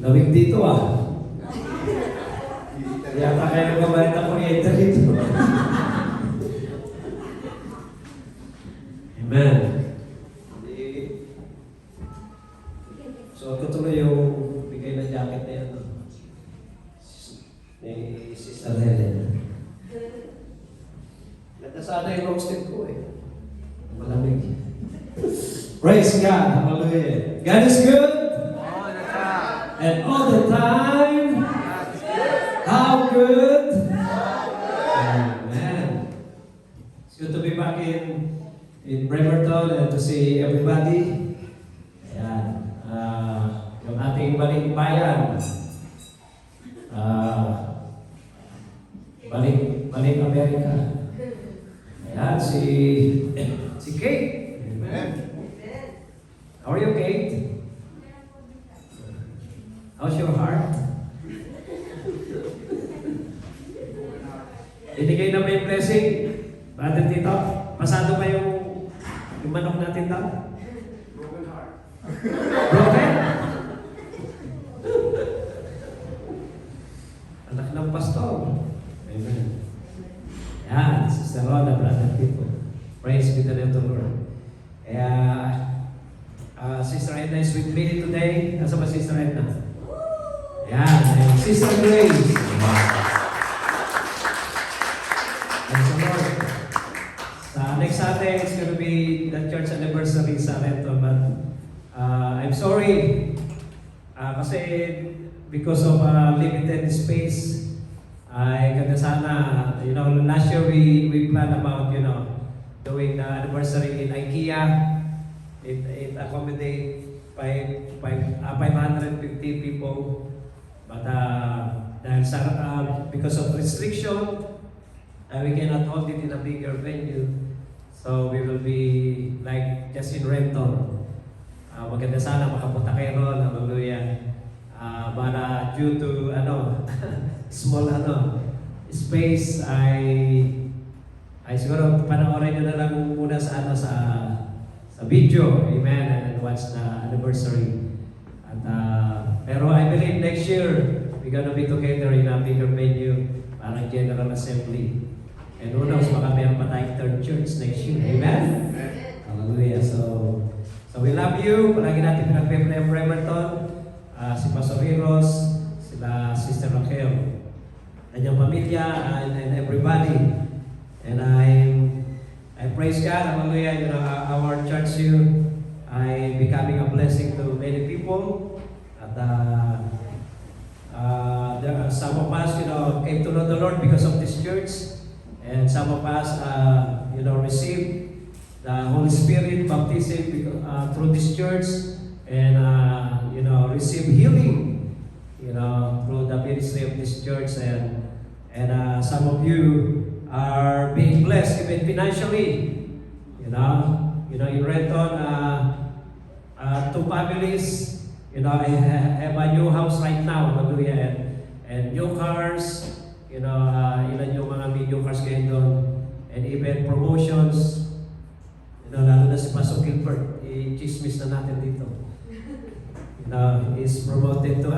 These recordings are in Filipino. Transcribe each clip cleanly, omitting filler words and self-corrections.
Lamig dito ah. Yata kayo nagbabayad ng kuryente dito. Amen. So, ko tuloy yung bigay na jacket na yan. Ni Sister Helen. Nagkasana yung roasted ko eh. Malamig. Praise God. Hallelujah. God is good. And all the time. How good. Amen. It's good to be back in Bremerton and to see everybody. Ayan. Yung ating balik bayan. Balik Amerika. Ayan, si Kate. Amen. How are you, Kate? How's your heart? Binigay na ba yung blessing? Brother Tito, pasado ba yung manok natin daw? Broken heart. Broken? Anak ng pastor. Amen. Yan, Sister Rhoda, Brother Tito. Praise be the name of the Lord. Sister Edna is with me today. Nasa ba Sister Edna? Yan, and Sister Grace. Praise the Lord. Next Sunday, it's going to be the church anniversary sa Renton. But I'm sorry. Kasi because of limited space, ay ganda sana, last year we planned about, doing the anniversary in IKEA. It accommodate 550 people. But dahil because of restriction, we cannot hold it in a bigger venue. So we will be like just in Renton. Maganda sana makapunta kayo ron. Hallelujah. But due to small space, ay siguro panoorin nyo na lang muna sa video. Amen. And watch the anniversary. At pero I believe next year we're gonna be together in a bigger venue, parang General Assembly. And who knows, baka meron pa tayong third church next year. Amen? Hallelujah. So we love you. Palagi natin pinag-pray ng Bremerton. Si Pastor Riros, sila Sister Raquel, kanyang pamilya, and everybody. And I praise God. Hallelujah. Our church here ay becoming a blessing to many people. At there are some of us, came to know the Lord because of this church. And some of us, received the Holy Spirit baptism through this church, and receive healing, through the ministry of this church, and some of you are being blessed even financially. In Renton, 2 families, have a new house right now, hallelujah, and new cars. Ilan yung mga video cars ngayon doon, and even promotions. Lalo na si Pastor Gilbert, i-chismis na natin dito. Is promoted to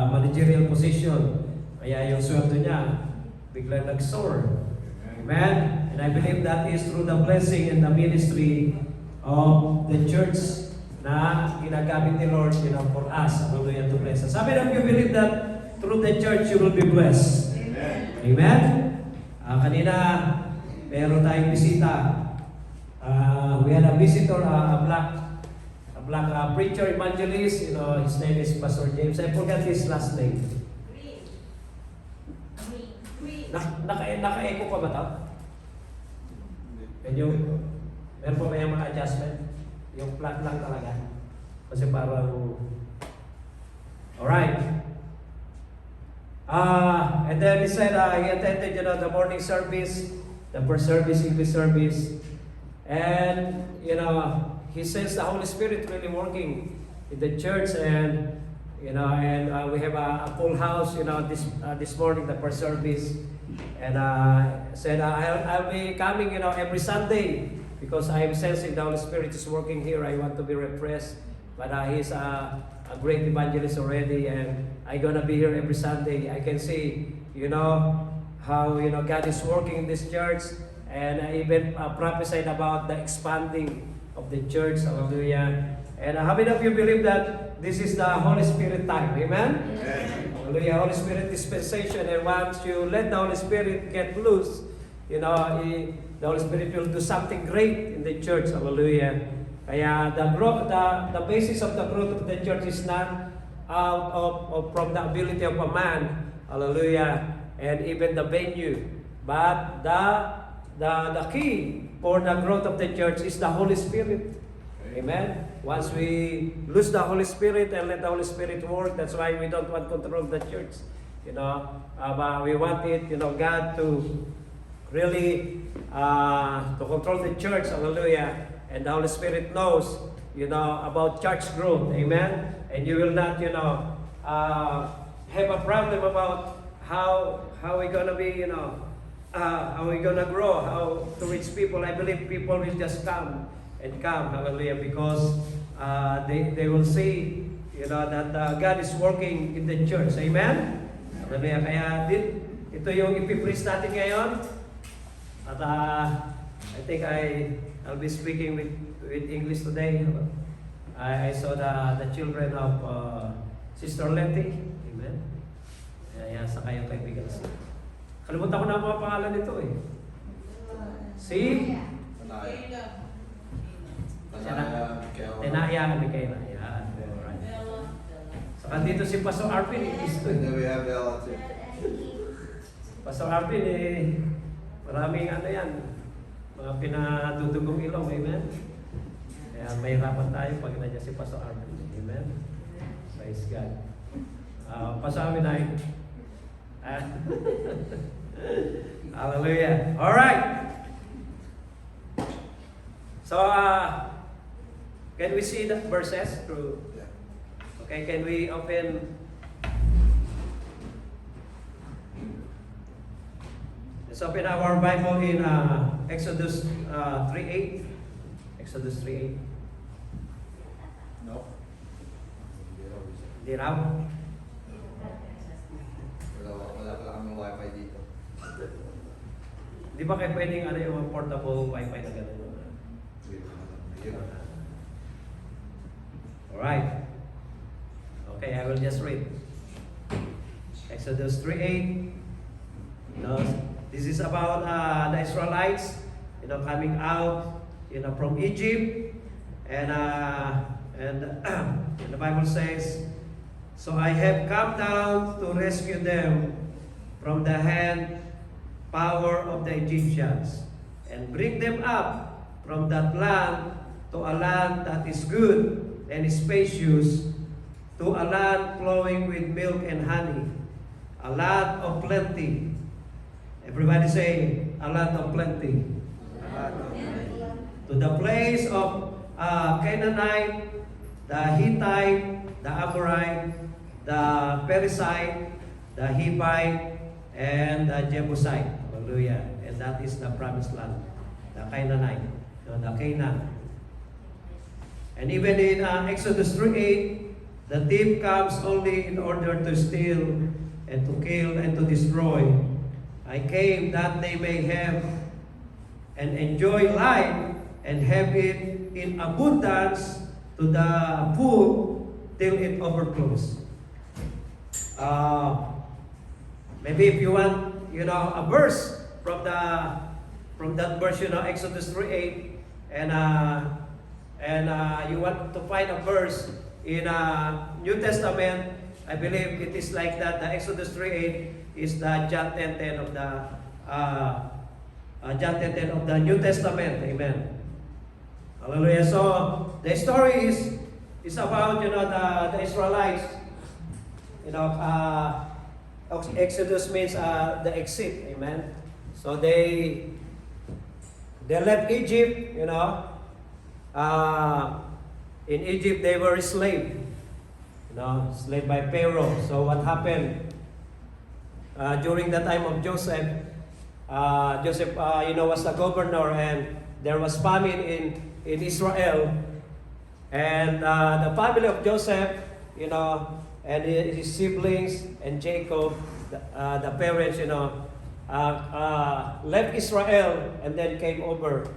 managerial position. Kaya yung sweldo niya biglang nag-soar. Amen? And I believe that is through the blessing and the ministry of the church na ginagamit ni Lord, for us. Hallelujah, to bless us. Sabi na, you believe that through the church you will be blessed. Amen? Kanina, meron tayong bisita. We had a visitor, a black preacher, evangelist. His name is Pastor James. I forgot his last name. Naka-echo pa ba ito? Meron pa ba yung mga adjustment? Yung flat lang talaga. Kasi parang... Alright. And then he said he attended the morning service, the first service, English service, and he says the Holy Spirit really working in the church, and we have a full house. This morning the first service, and said I'll be coming every Sunday because I am sensing the Holy Spirit is working here. I want to be refreshed, but he's a great evangelist already, and I'm gonna be here every Sunday. I can see, how God is working in this church, and I even prophesied about the expanding of the church. Hallelujah! And how many of you believe that this is the Holy Spirit time? Amen. Amen. Hallelujah! Holy Spirit dispensation, and once you let the Holy Spirit get loose, the Holy Spirit will do something great in the church. Hallelujah! Kaya the basis of the growth of the church is not out of from the ability of a man. Hallelujah! And even the venue, but the key for the growth of the church is the Holy Spirit. Amen. Once we lose the Holy Spirit and let the Holy Spirit work, that's why we don't want control of the church. But we want it, God to really to control the church. Hallelujah. And the Holy Spirit knows, about church growth. Amen. And you will not, have a problem about how we're gonna be, how we're gonna grow, how to reach people. I believe people will just come and come, hallelujah, because they will see, that God is working in the church. Amen? Hallelujah. Kaya ito yung ipipreach natin ngayon. At I think I'll be speaking with English today. I saw the children of Sister Letty. Amen. Ayan, sa kayong kaibigan. Kalimutan ko na ang mga pangalan nito eh. Si? Tenaya Michaela. Yan. Alright. Saka dito si Pastor Arvin. And then we have Ella too. Pastor Arvin maraming yan. Mga pinatutugong ilong. Amen. Kaya may hirapan tayo pag nandiyan si Pastor Arvin. Amen. Praise God. Pastor Arvin ay hallelujah. All right. So, can we see the verses through? Okay, can we open? Let's open our Bible in Exodus 3:8. Exodus 3:8. No. Di raw? Wala pala kami wifi dito. Di ba kayo pwedeng yung portable wifi na gano'n? Alright. Okay, I will just read. Exodus 3:8. This is about the Israelites, coming out, from Egypt, and the Bible says, "So I have come down to rescue them from the hand power of the Egyptians, and bring them up from that land to a land that is good and spacious, to a land flowing with milk and honey, a land of plenty." Everybody say, a land of plenty. To the place of Canaanite, the Hittite, the Amorite, the Perizzite, the Hivite, and the Jebusite. Hallelujah. And that is the promised land, the Canaanite, the Canaan. And even in Exodus 3:8, the thief comes only in order to steal and to kill and to destroy. I came that they may have and enjoy life and have it in abundance to the full till it overflows. Maybe if you want, a verse from that verse, Exodus 3:8, and you want to find a verse in New Testament, I believe it is like that. The Exodus 3:8 is the John 10:10 of the John 10:10 of the New Testament. Amen. Hallelujah. So the story is about the Israelites. Exodus means the exit. Amen. So they left Egypt. In Egypt they were slave. Slave by Pharaoh. So what happened? During the time of Joseph, was the governor, and there was famine in Israel, and the family of Joseph and his siblings and Jacob, the parents, left Israel and then came over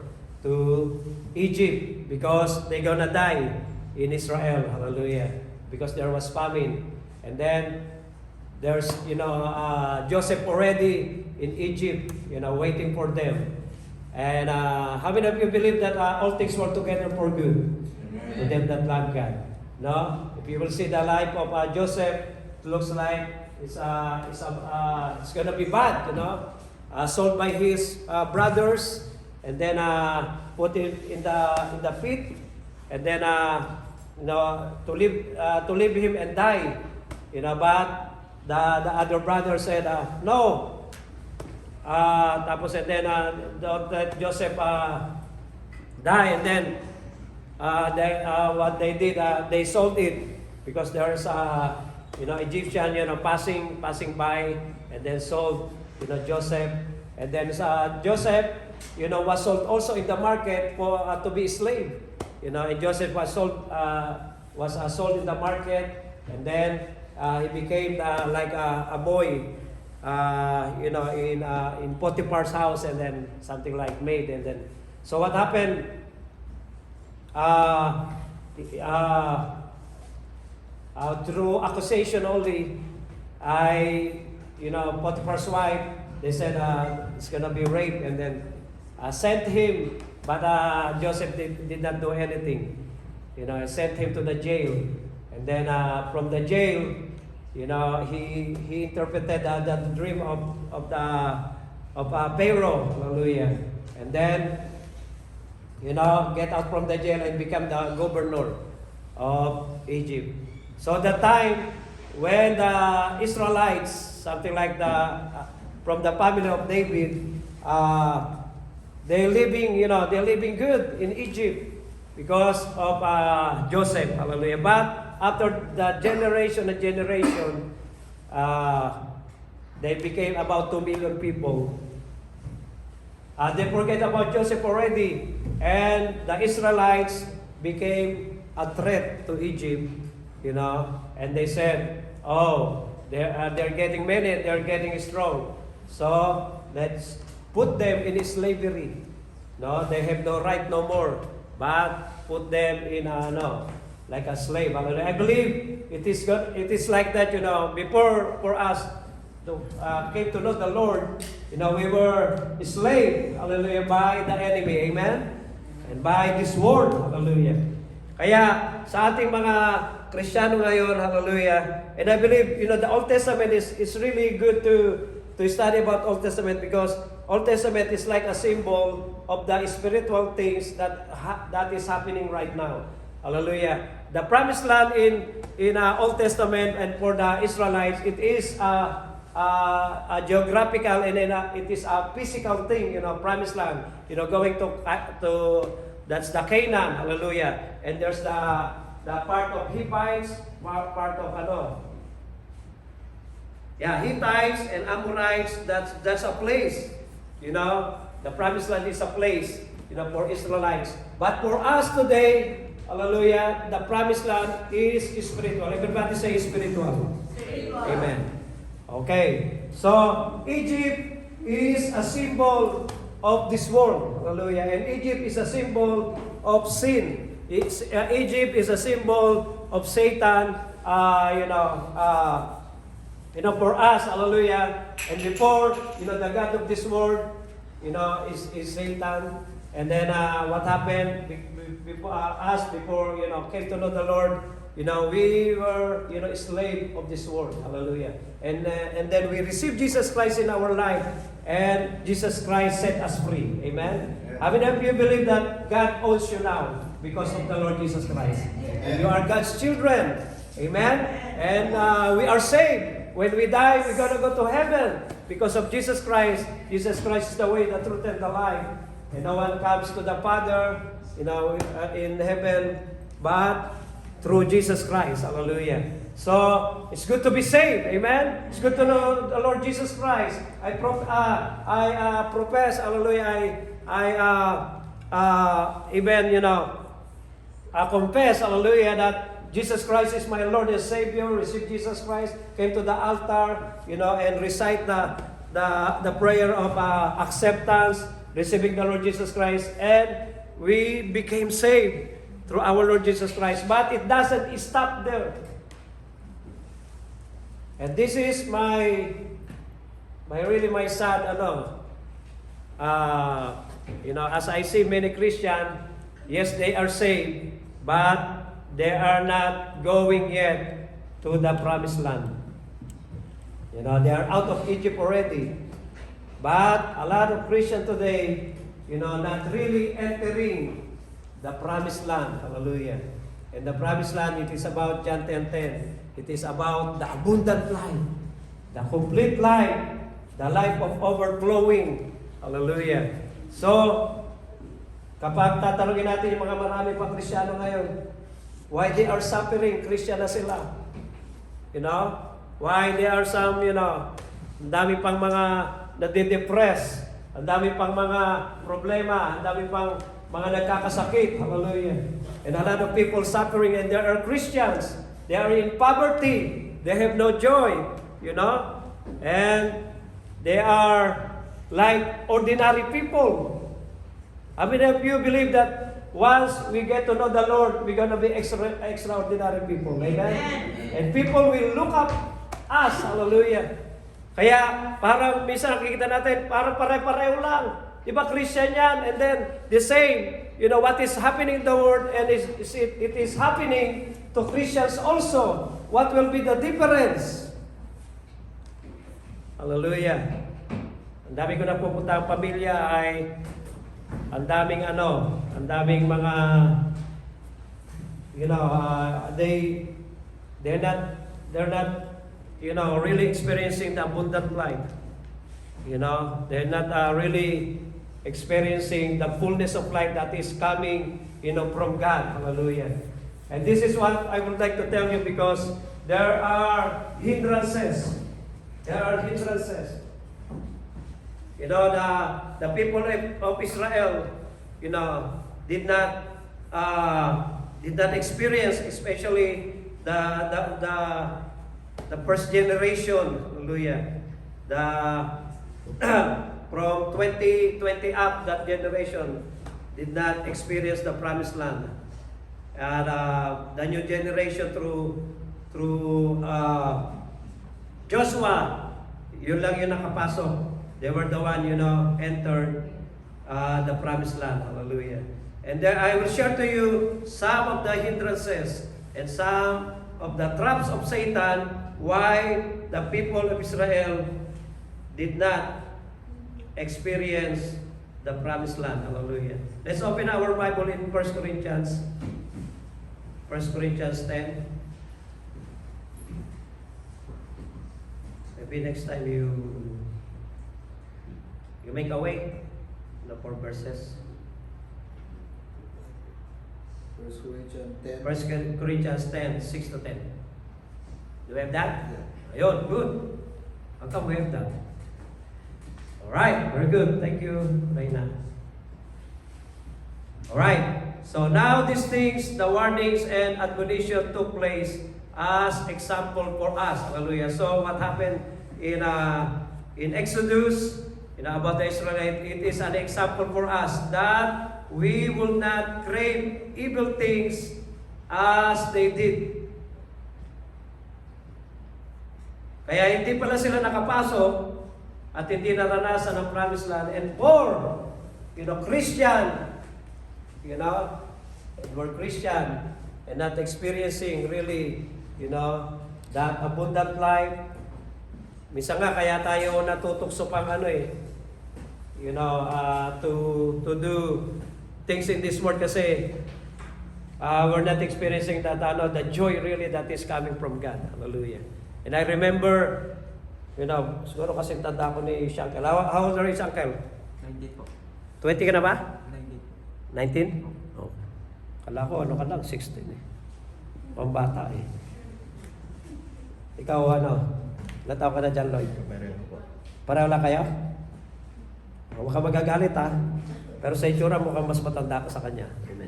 to Egypt because they're gonna die in Israel. Hallelujah. Because there was famine. And then there's, Joseph already in Egypt, waiting for them. And how many of you believe that all things work together for good to them that love God? No? If you will see the life of Joseph, it looks like it's gonna be bad, sold by his brothers, and then put it in the pit, and then to leave him and die, But the other brother said, no. Tapos and then that Joseph died, and then what they did, they sold it because there's Egyptian passing by, and then sold Joseph, and then Joseph was sold also in the market for to be a slave, and Joseph was sold in the market, and then he became like a boy, in Potiphar's house, and then something like maid, and then so what happened? Through accusation only, Potiphar's wife, they said it's gonna be rape, and then sent him, but Joseph did not do anything. Sent him to the jail, and then from the jail, he interpreted the dream of Pharaoh, hallelujah, and then get out from the jail and become the governor of Egypt. So the time when the Israelites, something like from the family of David, they're living good in Egypt because of Joseph, hallelujah. But after the generation, they became about 2 million people. They forget about Joseph already, and the Israelites became a threat to Egypt, and they said, oh, they're getting many, they're getting strong, so let's put them in slavery. No, they have no right no more, but put them in like a slave. I believe it is good. It is like that, before for us to came to know the Lord, we were slave, hallelujah, by the enemy, amen, and by this world, hallelujah. Kaya sa ating mga Kristiyano ngayon, hallelujah, and I believe, the Old Testament is really good to study about Old Testament, because Old Testament is like a symbol of the spiritual things that is happening right now. Hallelujah. The promised land in Old Testament, and for the Israelites, it is a geographical, and then it is a physical thing, promised land. Going to that's the Canaan, hallelujah. And there's the part of Hittites, part of Hittites and Amorites. That's a place, The promised land is a place, for Israelites. But for us today, hallelujah, the promised land is spiritual. Everybody say spiritual. Amen. Okay. So, Egypt is a symbol of this world. Hallelujah. And Egypt is a symbol of sin. Egypt is a symbol of Satan. For us, hallelujah. And before, the God of this world, is Satan. And then what happened before came to know the Lord, we were slave of this world, hallelujah. And then we received Jesus Christ in our life, and Jesus Christ set us free, amen. Yeah. How many of you believe that God owns you now because of the Lord Jesus Christ? And you are God's children, amen. And we are saved. When we die, we're gonna go to heaven because of Jesus Christ. Jesus Christ is the way, the truth, and the life. And no one comes to the Father, in heaven, but through Jesus Christ. Hallelujah. So, it's good to be saved. Amen? It's good to know the Lord Jesus Christ. I profess, hallelujah, I confess, hallelujah, that Jesus Christ is my Lord and Savior, receive Jesus Christ, came to the altar, and recite the prayer of acceptance, receiving the Lord Jesus Christ, and we became saved through our Lord Jesus Christ. But it doesn't stop there. And this is my sad, as I see many Christians, yes, they are saved, but they are not going yet to the promised land. They are out of Egypt already. But a lot of Christians today, not really entering the promised land. Hallelujah. And the promised land, it is about John 10:10. It is about the abundant life, the complete life, the life of overflowing. Hallelujah. So, kapag tatanungin natin yung mga marami pang Kristiyano ngayon, why they are suffering, Christian na sila. Why there are some, ang dami pang mga nade-depress, ang dami pang mga problema, ang dami pang mga nagkakasakit. Hallelujah. And a lot of people suffering, and there are Christians. They are in poverty. They have no joy, and they are like ordinary people. How many of you believe that once we get to know the Lord, we're going to be extraordinary people? Amen? And people will look up us. Hallelujah. Kaya parang minsan nakikita natin, parang pare-pareho lang. Diba Christian yan? And then the same, what is happening in the world, and it is happening to Christians also. What will be the difference? Hallelujah. Ang dami ko na pupunta ang pamilya ay ang daming mga they're not really experiencing the abundant life. They're not really experiencing the fullness of life that is coming from God. Hallelujah. And this is what I would like to tell you, because there are hindrances. There are hindrances. The people of Israel, did not experience, especially the first generation. Hallelujah. From 20 up, that generation did not experience the promised land. And the new generation through Joshua, yun lang yung nakapasok. They were the one, entered the promised land. Hallelujah. And then I will share to you some of the hindrances and some of the traps of Satan, why the people of Israel did not experience the promised land. Hallelujah. Let's open our Bible in 1 Corinthians 10. Maybe next time you make a way, the 4 verses. 1 Corinthians 10. 1 Corinthians 10, 6 to 10. Do we have that? Yeah. Ayun, good. How come we have that? Alright, very good. Thank you, Reina. Alright, so now these things, the warnings and admonition took place as example for us. Hallelujah. So what happened in Exodus, about the Israelites, it is an example for us that we will not crave evil things as they did. Kaya hindi pala sila nakapasok at hindi naranasan ang promised land. And for, Christian, we're Christian and not experiencing really, that abundant life. Minsan nga kaya tayo natutokso pang to do things in this world kasi we're not experiencing that the joy really that is coming from God. Hallelujah. And I remember, siguro kasi tanda ko ni Shankel. How old are you, Shankel? 19 po. 20 ka na ba? 19. 19? Oh. Kala ko, ka lang, 16 eh. Pambata eh. Ikaw, ilan taon ka na dyan, Lloyd? Pareho lang kayo? Huwag ka magagalit, ha? Pero sa itsura, mukhang mas matanda ka sa kanya. Amen.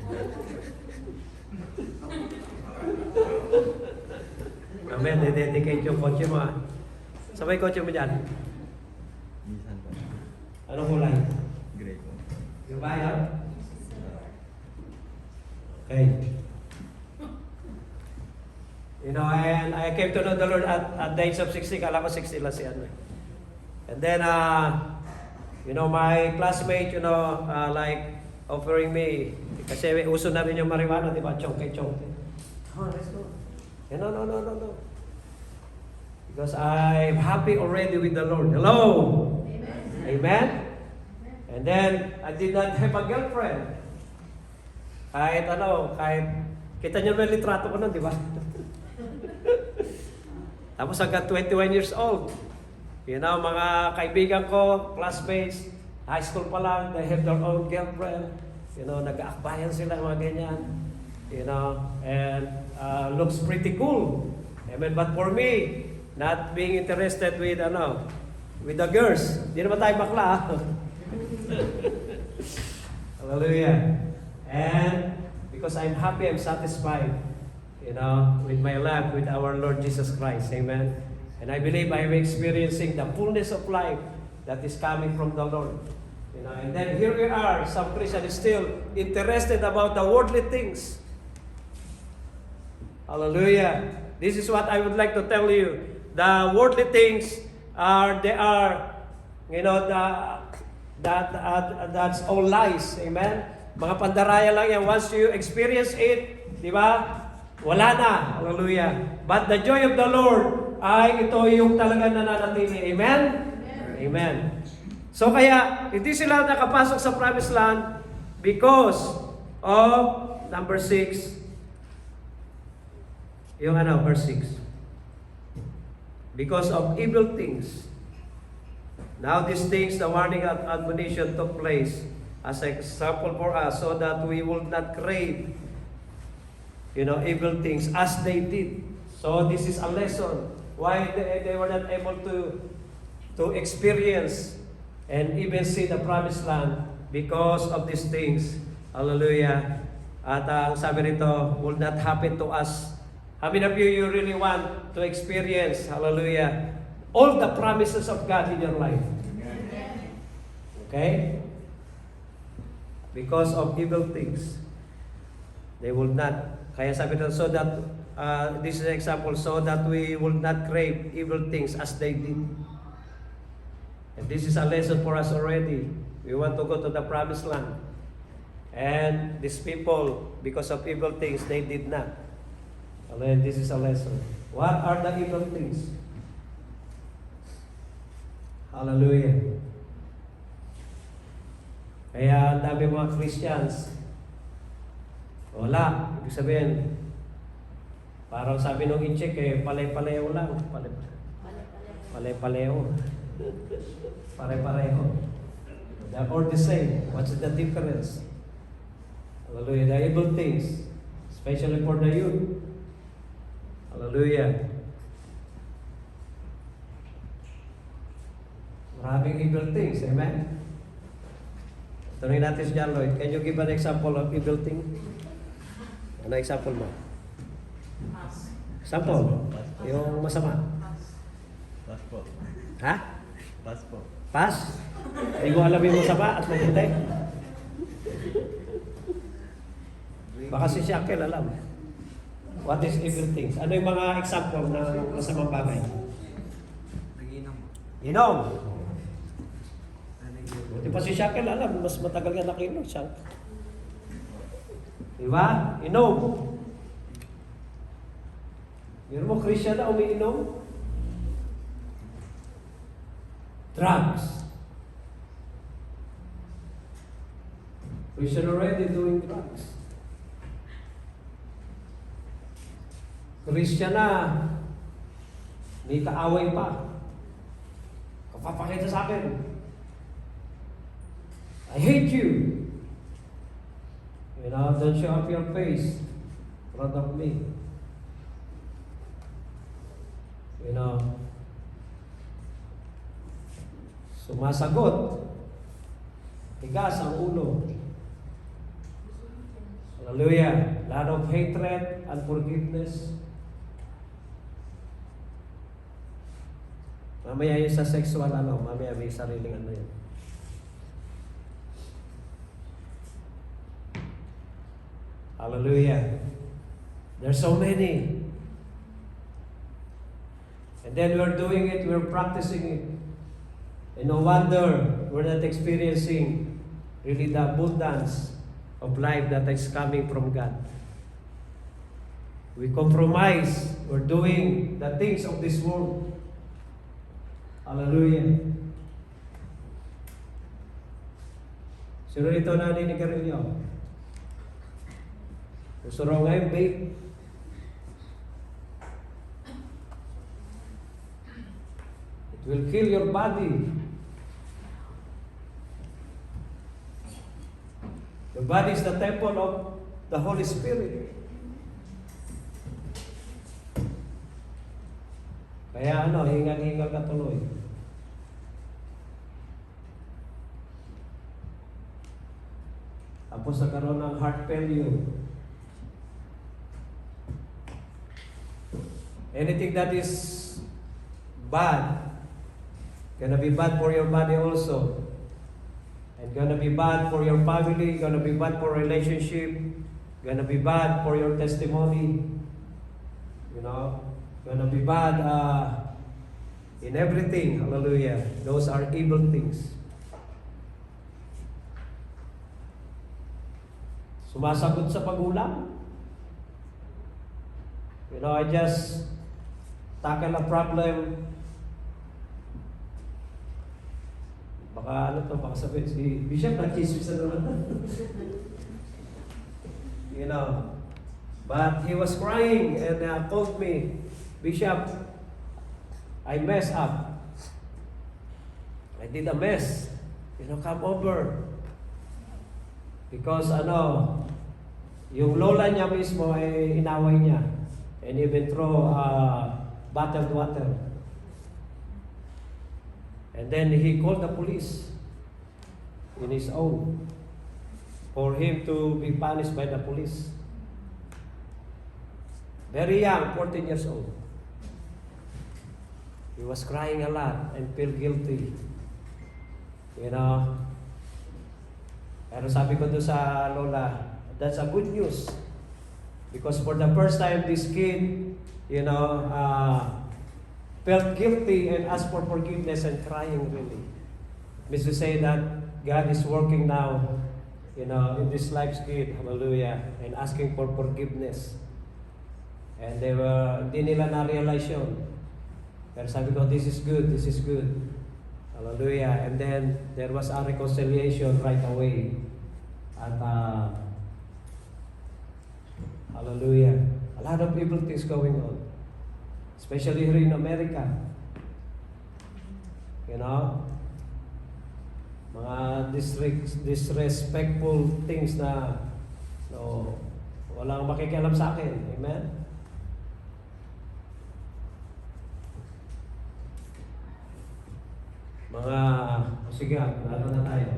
Amen, dedicate yung kotse mo. Sabay kotse mo dyan. Minsan po. Anong kulay? Gray po. Yung bayan? Okay. You know, and I came to know the Lord at the age of 60. Kala ko 60 lang si ano. And then, you know, my classmate, you know, like offering me, kasi uso na rin yung marijuana, di ba? Chonke-chonke. Oh, let's go. Eh, no. Because I'm happy already with the Lord. Hello? Amen? And then, I did not have a girlfriend. Kahit kita nyo may litrato ko nun, di ba? Tapos hanggang 21 years old. You know, mga kaibigan ko, classmates, high school pa lang, they have their own girlfriend. You know, nag-aakbayan sila, mga ganyan. You know, and looks pretty cool. Amen. But for me, not being interested with the girls. Di naman tayo bakla. Hallelujah. And because I'm happy, I'm satisfied, you know, with my life, with our Lord Jesus Christ. Amen. And I believe I'm experiencing the fullness of life that is coming from the Lord. You know, and then here we are, some Christian is still interested about the worldly things. Hallelujah. This is what I would like to tell you. The worldly things you know, that's all lies. Amen. Mga pandaraya lang yan. Once you experience it, di ba? Wala na. Hallelujah. But the joy of the Lord ay ito yung talaga nananatili. Amen? Amen. So kaya, hindi sila nakapasok sa promised land because of number 6. Yung verse 6. Because of evil things. Now these things, the warning and admonition took place as an example for us so that we will not crave, you know, evil things as they did. So this is a lesson why they were not able to experience and even see the promised land because of these things. Hallelujah. At ang sabi rito, will not happen to us. How many of you really want to experience, hallelujah, all the promises of God in your life? Okay? Because of evil things, they will not. Kaya sabi nito, so that, this is an example, so that we will not crave evil things as they did. And this is a lesson for us already. We want to go to the promised land. And these people, because of evil things, they did not. And this is a lesson. What are the evil things? Hallelujah. Kaya ang dami mga Christians, wala. Ibig sabihin, parang sabi nung i-check pale-paleho lang. Pale-paleho. Pare-pareho. They're all the same. What's the difference? Hallelujah. The evil things, especially for the youth. Hallelujah. Maraming evil things. Amen? Tanungin natin si John Lloyd. Can you give an example of evil thing? Ano example mo? Example? Yung masama. Pass po. Ha? Pass po. Pass? Hindi ko alam yung masama at mabuti. Baka si Shakel alam. What is evil things? Ano yung mga example na masamang bagay? Inom. Buti pa si Shakel alam, mas matagal ka nakinom siya. Diba? Inom. Meron mo Christian na umiinom? Drugs. Christian already doing drugs. Christian na, may kaaway pa. Kapapakita sa akin. I hate you. You know, don't show up your face in front of me. You know, sumasagot. Tigas ang ulo. Hallelujah. Lot of hatred, unforgiveness. Mamaya yung sa sexual mamaya may sariling yan. Hallelujah. There's so many. And then we're doing it, we're practicing it. And no wonder we're not experiencing really the abundance of life that is coming from God. We compromise, we're doing the things of this world. Hallelujah. Sino rito naninigarilyo? Gusto raw ngayon, babe. It will kill your body. Your body is the temple of the Holy Spirit. Kaya hingal-hingal ka tuloy. Tapos nagkaroon ng heart failure. Anything that is bad, gonna be bad for your body also. And gonna be bad for your family, gonna be bad for relationship, gonna be bad for your testimony. Gonna be bad in everything. Hallelujah. Those are evil things. Sumasagot sa pagulang. I just tackle a problem. Baka baka sabihin si Bishop nag-chismis na naman. But he was crying and told me, Bishop, I messed up. I did a mess. Come over. Because yung lola niya mismo ay inaway niya. And even throw bottled water. And then he called the police in his own for him to be punished by the police. Very young, 14 years old. He was crying a lot and feel guilty. Pero sabi ko doon sa lola, that's a good news. Because for the first time, this kid, felt guilty and asked for forgiveness and crying really. Means to say that God is working now, in this life's kid, hallelujah, and asking for forgiveness. And hindi nila na-realize yun. Pero sabi ko, this is good, this is good. Hallelujah. And then, there was a reconciliation right away. At, hallelujah. A lot of evil things going on. Especially here in America. Mga disrespectful things na walang makikialam sa akin. Amen? Sige, na tayo.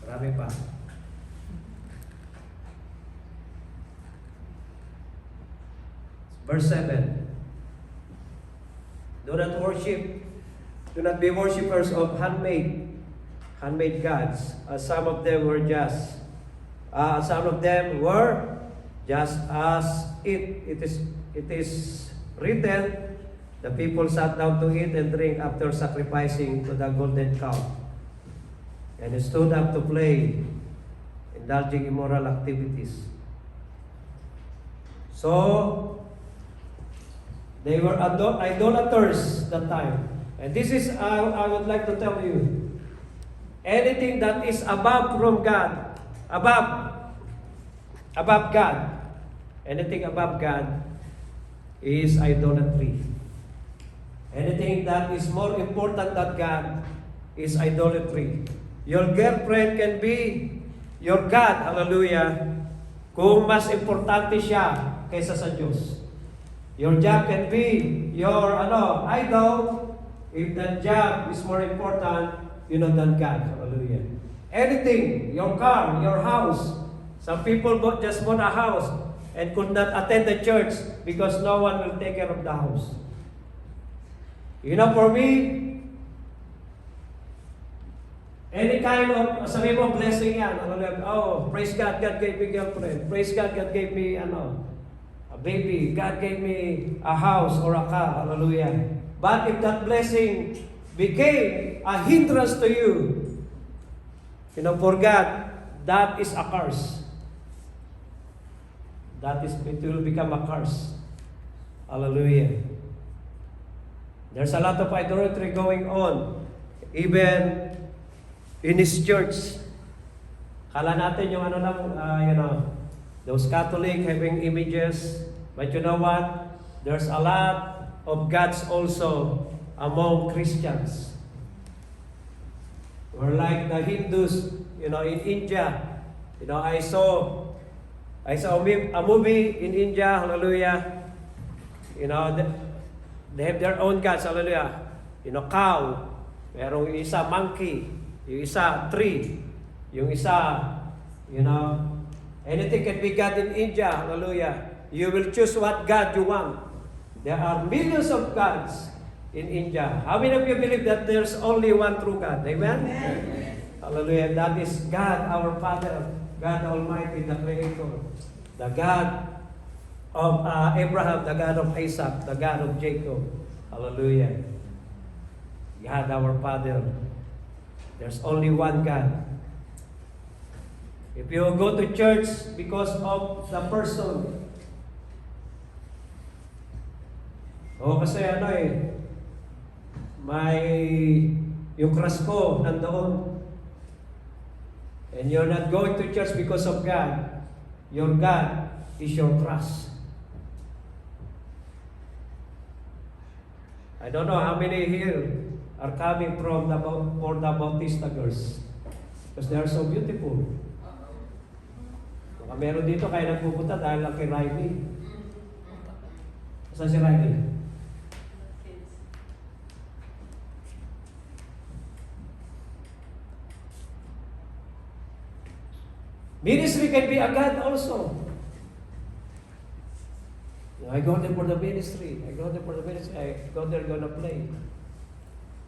Marami pa. Verse 7. Do not be worshippers of handmade gods, as some of them were just as it is written, the people sat down to eat and drink after sacrificing to the golden calf, and stood up to play, indulging immoral activities. So, they were idolaters that time. And this is, I would like to tell you, anything that is above from God, above God, anything above God is idolatry. Anything that is more important than God is idolatry. Your girlfriend can be your God, hallelujah, kung mas importante siya kaysa sa Diyos. Your job can be your idol if that job is more important, than God. Hallelujah. Anything, your car, your house. Some people just bought a house and could not attend the church because no one will take care of the house. You know, for me, any kind of, sabi mo, blessing yan. Oh, praise God, God gave me girlfriend. Praise God, God gave me, a baby. God gave me a house or a car. Hallelujah. But if that blessing became a hindrance to you, you know, for God, that is a curse. It will become a curse. Hallelujah. There's a lot of idolatry going on, even in His church. Kala natin yung those Catholic having images, but you know what? There's a lot of gods also among Christians. Or like the Hindus, in India. I saw a movie in India, hallelujah. They have their own gods, hallelujah. Cow, merong yung isa monkey, yung isa tree, yung isa, anything can be God in India, hallelujah. You will choose what God you want. There are millions of gods in India. How many of you believe that there's only one true God? Amen? Amen. Hallelujah. That is God, our Father, God Almighty, the Creator, the God of Abraham, the God of Isaac, the God of Jacob. Hallelujah. God, our Father. There's only one God. If you go to church because of the person, kasi yung crush ko nandoon. And you're not going to church because of God. Your God is your crush. I don't know how many here are coming for the Bautista girls. Because they are so beautiful. Baka meron dito kaya nagpupunta dahil lang kay Riley. Saan si Riley? Ministry can be a God also. I go there for the ministry. I go there gonna play.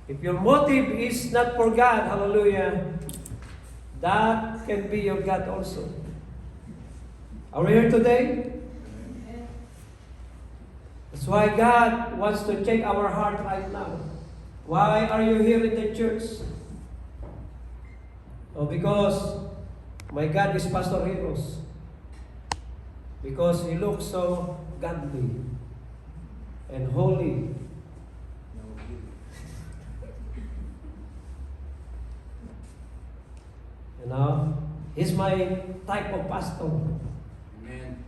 If your motive is not for God, hallelujah, that can be your God also. Are we here today? That's why God wants to check our heart right now. Why are you here in the church? Because my God is Pastor Heroes. Because he looks so godly and holy. He's my type of pastor. Amen.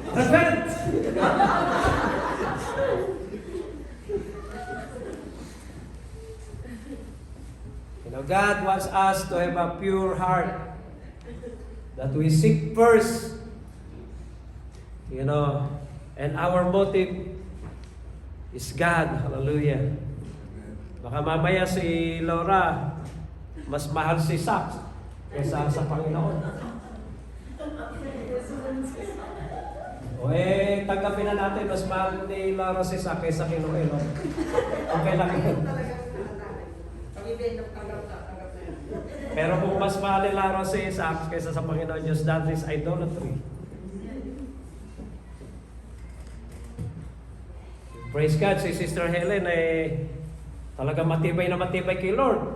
Repent! God wants us to have a pure heart, that we seek first, and our motive is God. Hallelujah. Baka mamaya si Laura, mas mahal si Sax kaysa sa Panginoon. Tanggapin na natin, mas mahal ni Laura si Sax kaysa kay Noel. Okay lang yun. Pero kung mas mahal ni Laura si Sax kaysa sa Panginoon Diyos, that is idolatry. Praise God, si Sister Helen talaga matibay na matibay kay Lord.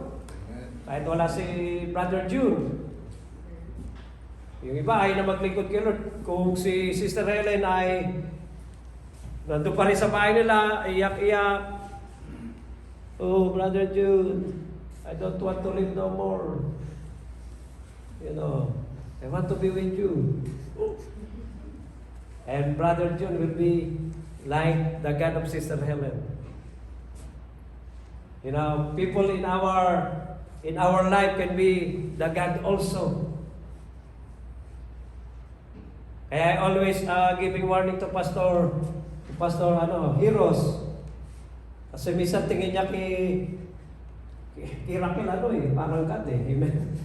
Kahit wala si Brother June. Yung iba ay na maglingkod kay Lord. Kung si Sister Helen ay nandun pa rin sa bahay nila, iyak-iyak. Oh, Brother June, I don't want to live no more. I want to be with you. And Brother June will be like the God of Sister Helen. People in our life can be the God also. I always giving warning to Pastor Heroes. Kasi minsan tingin niya kay Raquel parang God Amen.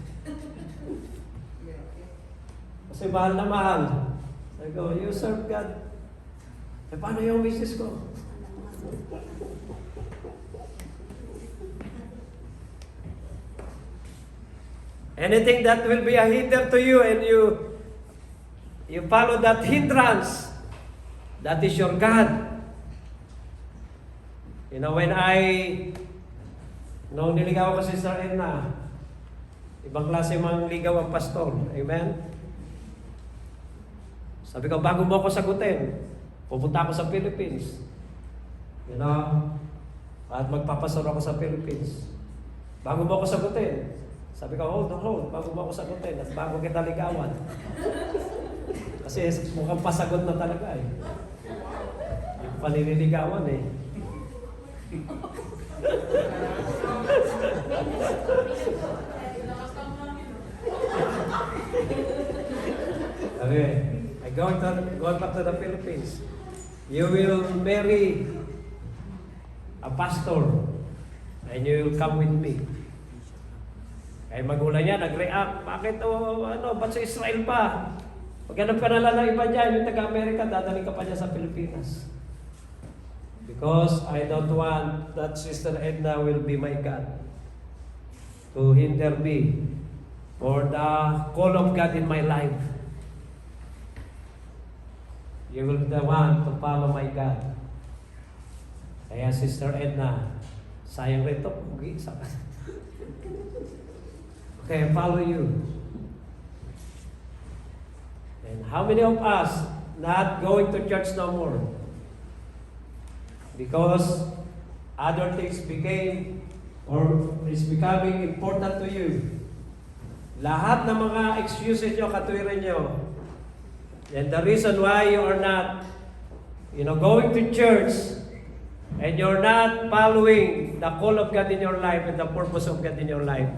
Kasi mahal na mahal. I go, you serve God. Eh, paano yung business ko? Anything that will be a hinder to you and you follow that hindrance, that is your God. You know, nung niligaw ko si Sister Edna, ibang klase mang ligaw ang pastor. Amen? Sabi ko, bago mo ako sagutin, pupunta ako sa Philippines. You know? At magpapastor ako sa Philippines. Bago mo ako sagutin, sabi ko, hold, bago mo ako sagutin at bago kita ligawan. Kasi mukhang pasagot na talaga eh. Yung panililigawan eh. Okay, going back to the Philippines. You will marry a pastor and you will come with me. Kaya magulang niya, nag-react. Bakit ba't sa Israel pa? Pagkanap ka na lang ng iba dyan, yung taga-Amerika, dadali ka pa niya sa Pilipinas. Because I don't want that Sister Edna will be my God to hinder me for the call of God in my life. You will be the one to follow my God. Kaya Sister Edna, sayang rito, okay, follow you. And how many of us not going to church no more? Because other things became or is becoming important to you. Lahat ng mga excuses nyo, katwiran nyo. And the reason why you are not, going to church and you're not following the call of God in your life and the purpose of God in your life,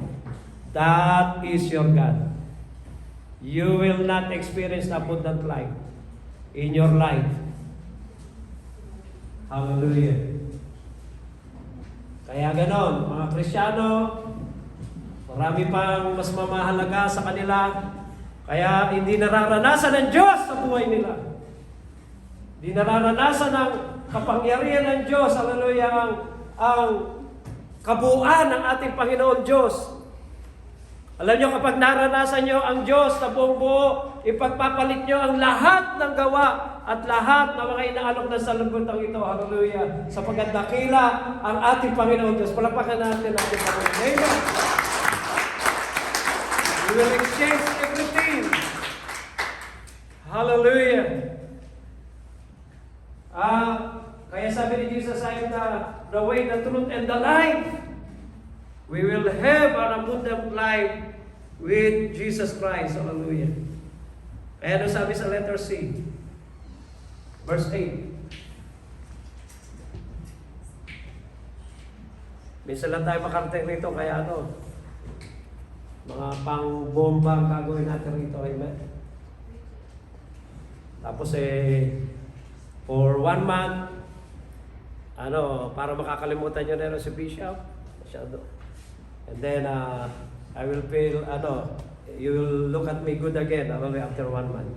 that is your God. You will not experience abundant life in your life. Hallelujah. Kaya ganon, mga Kristiyano, marami pang mas mamahalaga sa kanila, kaya hindi nararanasan ng Diyos sa buhay nila. Hindi nararanasan ng kapangyarihan ng Diyos, hallelujah, ang kabuuan ng ating Panginoon Diyos. Alam nyo, kapag naranasan nyo ang Diyos na buong buo, ipagpapalit nyo ang lahat ng gawa at lahat ng mga inaalok na sa lungkotang ito. Hallelujah. Sapagkat dakila ang ating Panginoon Diyos. Palapakan natin ang ating Panginoon. Amen. We will exchange everything. Hallelujah. Kaya sabi ni Jesus, I am the way, the truth, and the life. We will have an abundant life with Jesus Christ. Hallelujah. Kaya ano sabi sa letter C? Verse 8. Minsan lang tayo makarating rito, kaya mga pang-bomba ang gagawin natin rito. Amen? Tapos for 1 month, para makakalimutan nyo na si Bishop, masyado. And then, I will feel, you will look at me good again only after 1 month.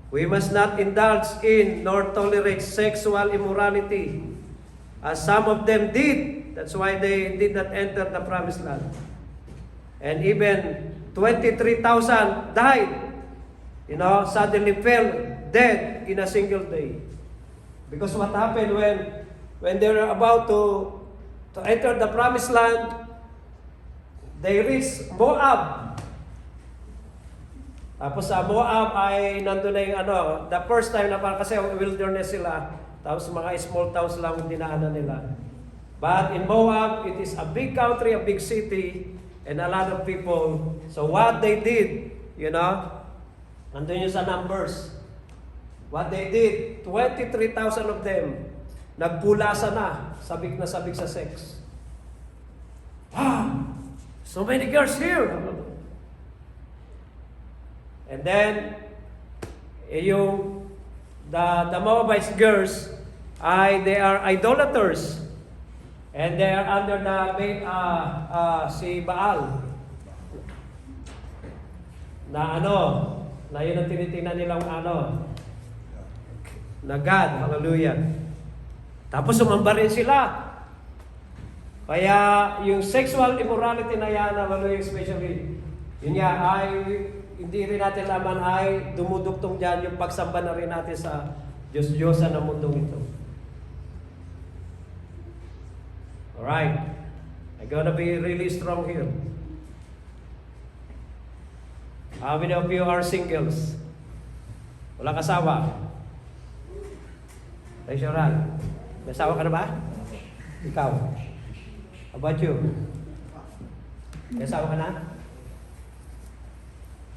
We must not indulge in nor tolerate sexual immorality, as some of them did. That's why they did not enter the promised land. And even 23,000 died, suddenly fell dead in a single day. Because what happened when they were about to enter the promised land, they reached Moab. Tapos sa Moab ay nandun na yung the first time na parang kasi wilderness sila. Tapos mga small towns lang dinaanan nila. But in Moab, it is a big country, a big city, and a lot of people. So what they did, nandun yung sa Numbers. What they did, 23,000 of them, nagpulasa na sabik sa sex. Wow! So many girls here! And then, the Moabite girls, they are idolaters. And they are under si Baal. Na yun ang tinitingnan nilang na God. Hallelujah. Tapos sumamba rin sila. Kaya yung sexual immorality na yan, hallelujah, especially, yun nga, ay hindi rin natin laman ay dumuduktong dyan yung pagsamba na rin natin sa Diyos-Diyosan ng mundong ito. Alright. I'm gonna be really strong here. How many of you are singles? Walang asawa? Raise your hand. May asawa ka na ba? Ikaw? How about you? May asawa ka na?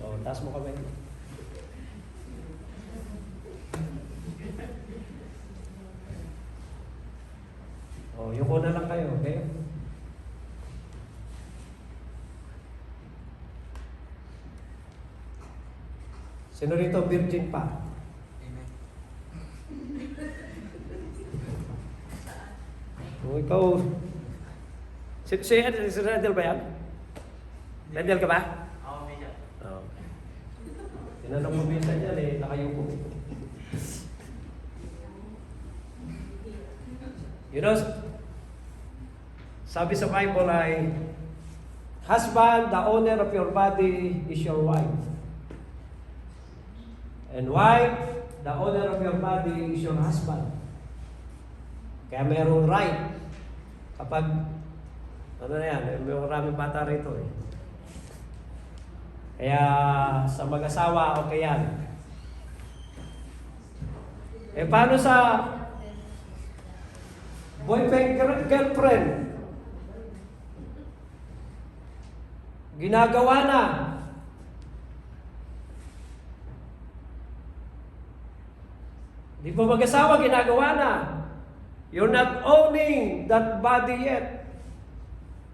O, taas mo kami. O, yuko na lang kayo, okay? Sino rito virgin pa? O, ikaw, si Randall ba yan? Randall ka ba? Oo, minsan. Oo. Tinanong mo minsan yan eh, nakayuko. You know, sabi sa Bible ay, husband, the owner of your body is your wife. And wife, the owner of your body is your husband. Kaya mayroong right kapag, ano na yan, may maraming bata rito eh. Kaya sa mag-asawa, okay yan. Eh paano sa boyfriend, girlfriend? Ginagawa na. Di pa mag-asawa, ginagawa na. You're not owning that body yet.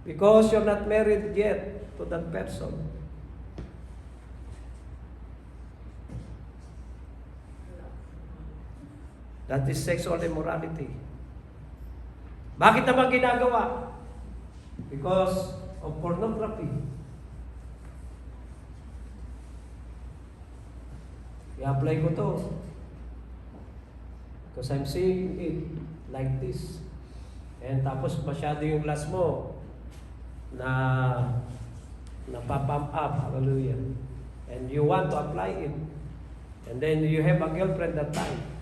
Because you're not married yet to that person. That is sexual immorality. Bakit naman ginagawa? Because of pornography. I-apply ko to. Because I'm seeing it like this. And tapos masyado yung last mo na napapump up. Hallelujah. And you want to apply it. And then you have a girlfriend that time.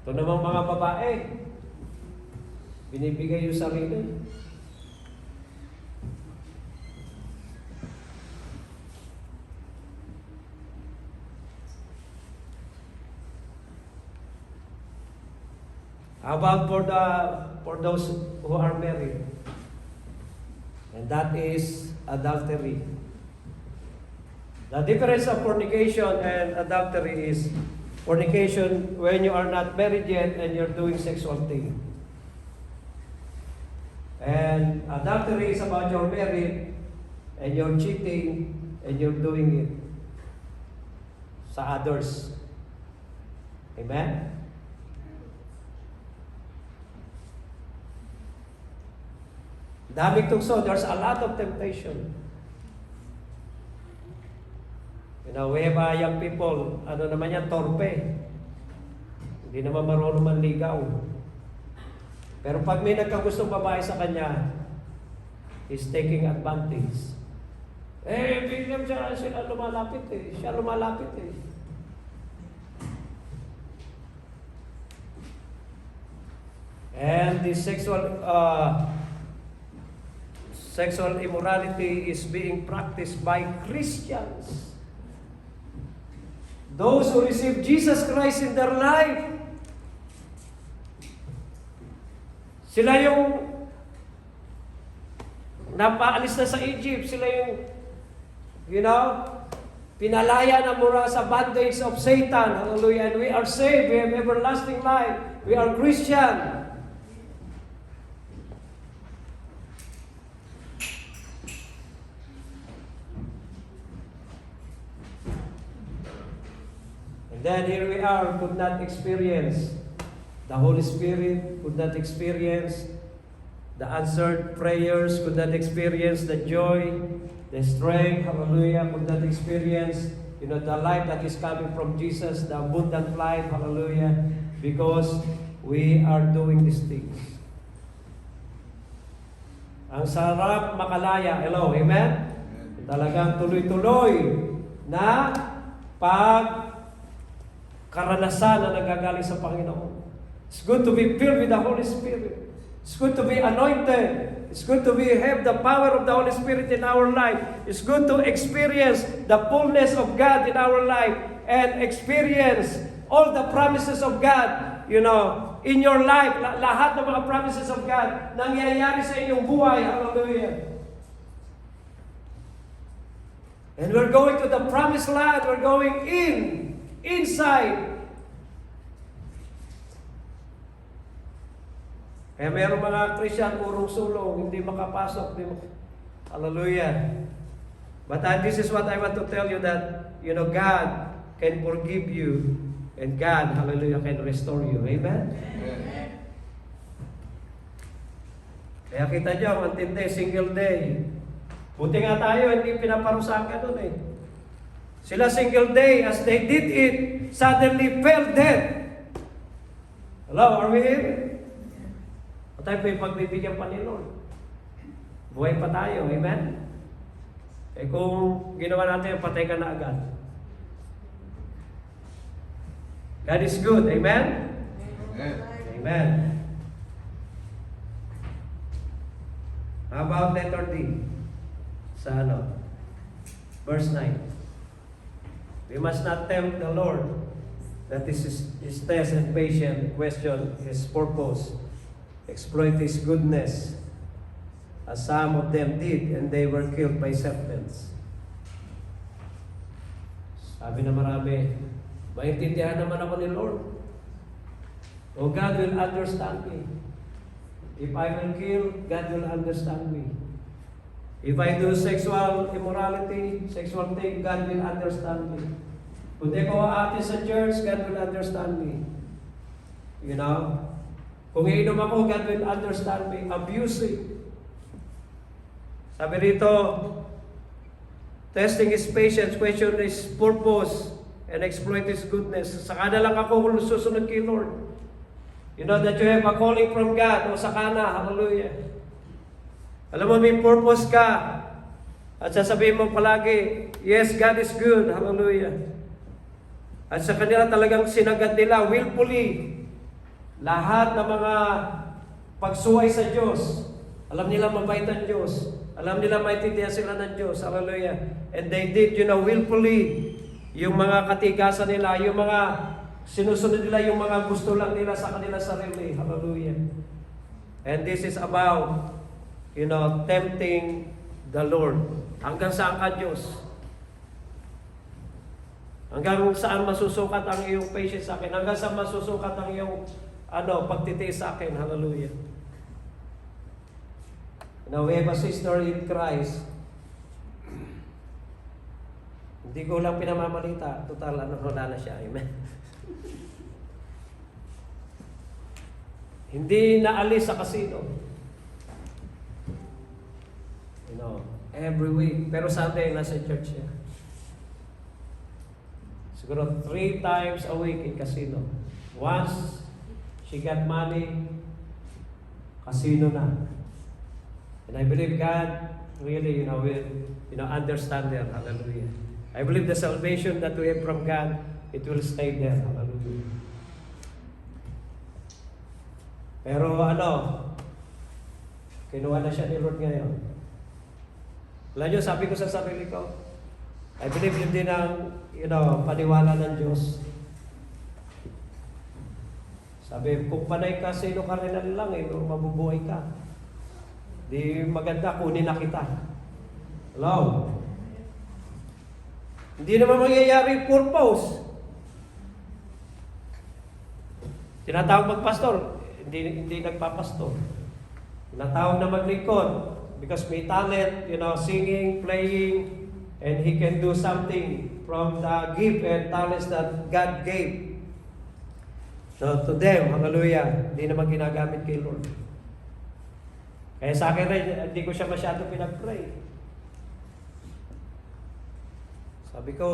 Ito namang mga babae, binibigay yung sarili. How about for those who are married? And that is adultery. The difference of fornication and adultery is fornication when you are not married yet and you're doing sexual thing. And adultery is about you're married and you're cheating and you're doing it sa others. Amen? Daming tukso. There's a lot of temptation. You know, we have young people, ano naman yan, torpe. Hindi naman marunong manligaw. Pero pag may nagkagustong babae sa kanya, he's taking advantage. Eh, bigyan sila lumalapit eh. Siya lumalapit eh. And the sexual immorality is being practiced by Christians. Those who receive Jesus Christ in their life. Sila yung napaalis na sa Egypt. Sila yung, pinalaya na mula sa bondage of Satan. Hallelujah. And we are saved. We have everlasting life. We are Christian. And then here we are, could not experience the Holy Spirit, could not experience the answered prayers, could not experience the joy, the strength, hallelujah, could not experience, the life that is coming from Jesus, the abundant life, hallelujah, because we are doing these things. Ang sarap makalaya, hello, amen? Talagang tuloy-tuloy na karanasan na nagagaling sa Panginoon. It's good to be filled with the Holy Spirit. It's good to be anointed. It's good to have the power of the Holy Spirit in our life. It's good to experience the fullness of God in our life and experience all the promises of God, in your life. Lahat ng mga promises of God nangyayari sa inyong buhay. Hallelujah. And we're going to the promised land. We're going inside. Kaya mayroong mga Christian, urong-sulong, hindi makapasok. Hallelujah. But this is what I want to tell you, that, God can forgive you, and God, hallelujah, can restore you. Amen? Amen. Kaya kita nyo, ang antindi, single day. Buti nga tayo, hindi pinaparusakan nun eh. Sila single day, as they did it, suddenly fell dead. Hello, are we here? O tayo po yung pagbibigyan pa ni Lord. Buhay pa tayo, amen? Eh kung ginawa natin, patay ka na agad. God is good, amen? Amen. Amen. How about letter D? Sa verse 9. We must not tempt the Lord. That is his test and patient, question his purpose, exploit his goodness, as some of them did, and they were killed by serpents. Sabi na marami, maintindihan naman ako ni Lord. Oh, God will understand me. If I will kill, God will understand me. If I do sexual immorality, sexual thing, God will understand me. Kung di ko ate sa church, God will understand me. Kung iinom ako, God will understand me. Abusing. Sabi rito, testing his patience, question his purpose, and exploit his goodness. Saka na lang ako susunod kay Lord. That you have a calling from God. O saka na, hallelujah. Alam mo, may purpose ka. At sasabihin mo palagi, yes, God is good. Hallelujah. At sa kanila talagang sinagad nila, willfully, lahat ng mga pagsuway sa Diyos. Alam nila mabait ang Diyos. Alam nila maintindihan sila ng Diyos. Hallelujah. And they did, willfully, yung mga katigasan nila, yung mga sinusunod nila, yung mga gusto lang nila sa kanila sarili. Hallelujah. And this is about, tempting the Lord. Hanggang saan ka, Diyos? Hanggang saan masusukat ang iyong patience sa akin? Hanggang saan masusukat ang iyong pagtitiis sa akin? Hallelujah. Now, we have a sister in Christ. Hindi ko lang pinamamalita. Total, wala na siya. Amen. Hindi naalis sa casino. Every week. Pero Sunday, nasa church siya. Siguro 3 times a week in casino. Once she got money, casino na. And I believe God really, will, understand her. Hallelujah. I believe the salvation that we have from God, it will stay there. Hallelujah. Pero kinuha na siya ni Lord ngayon. Alam nyo, sabi ko sa sarili ko, I believe yun din ang, paniwala ng Diyos. Sabi, kung panay ka, sino ka rin lang mabubuhay ka. Di maganda, kunin na kita. Hello? Hindi naman mangyayari purpose. Tinatawag magpastor, hindi nagpapastor. Tinatawag na maglingkod because may talent, singing, playing, and he can do something from the gift and talents that God gave. So to them, hallelujah, hindi naman ginagamit kay Lord. Kaya sa akin rin, hindi ko siya masyado pinag-pray. Sabi ko,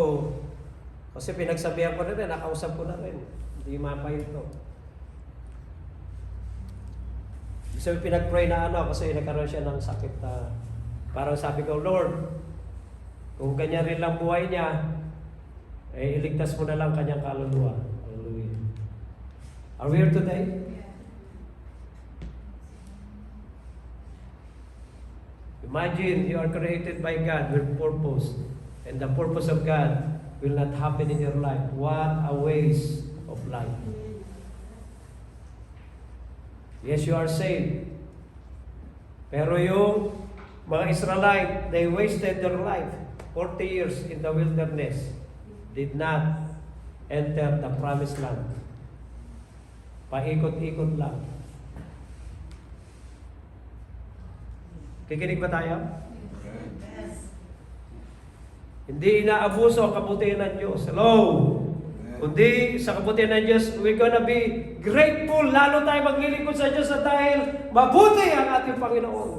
kasi pinagsabihan ko na rin, nakausap ko na rin. Hindi mapahinto. So pinag-pray na kasi nagkaroon siya ng sakit na parang sabi ko, Lord, kung ganyan rin lang buhay niya, iligtas mo na lang kanyang kaluluwa. Hallelujah. Are we here today? Imagine you are created by God with purpose, and the purpose of God will not happen in your life. What a waste of life. Yes, you are saved. Pero yung mga Israelite, they wasted their life 40 years in the wilderness, did not enter the promised land. Paikot-ikot lang. Kikinig ba tayo? Hindi inaabuso ang kabutihan ng Diyos. Hello? Kundi sa kabutihan ng Diyos, we're gonna be grateful. Lalo tayo maglilingkod sa Diyos dahil mabuti ang ating Panginoon.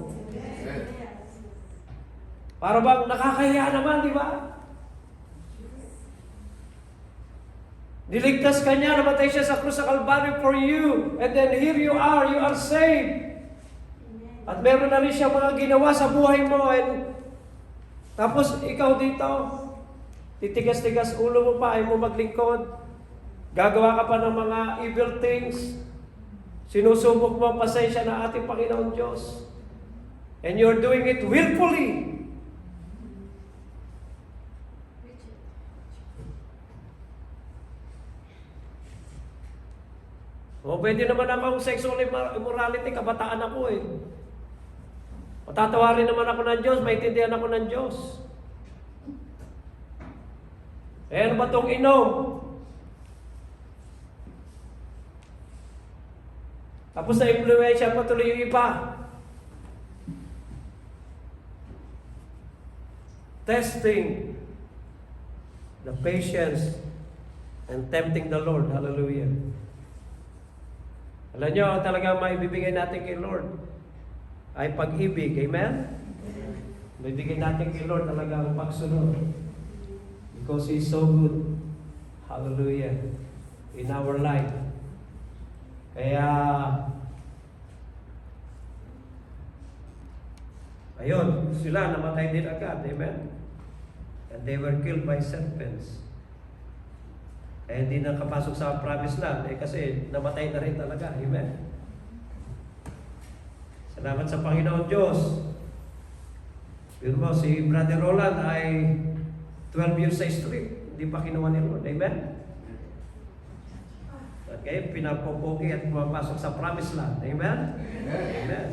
Para bang nakakahiya naman, di ba? Niligtas ka niya, namatay siya sa krus sa Calvary for you. And then here you are saved. At meron na rin siya mga ginawa sa buhay mo. And tapos ikaw dito, titigas-tigas ulo mo pa, ayaw mo maglingkod. Gagawa ka pa ng mga evil things. Sinusubok mo ang pasensya ng ating Panginoon Diyos. And you're doing it willfully. O pwede naman akong sexual immorality, kabataan ako eh. Matatawarin naman ako ng Diyos, maintindihan ako ng Diyos. Eh ano ba itong inom? Tapos na-influensya patuloy yung iba. Testing the patience and tempting the Lord. Hallelujah. Alam nyo, talaga maibibigay natin kay Lord ay pag-ibig. Amen? Maibigay natin kay Lord talaga ang pagsunod. Because He's so good. Hallelujah. In our life. Kaya, ayun, sila namatay din agad. Amen? And they were killed by serpents. Eh, hindi nakapasok sa promised land. Kasi namatay na rin talaga. Amen? Salamat sa Panginoon Diyos. Pero mo, si Brother Roland ay 12 years sa street. Hindi pa kinuha ni Lord. Amen? Okay, pinapopogi at pumapasok sa promised land. Amen? Amen.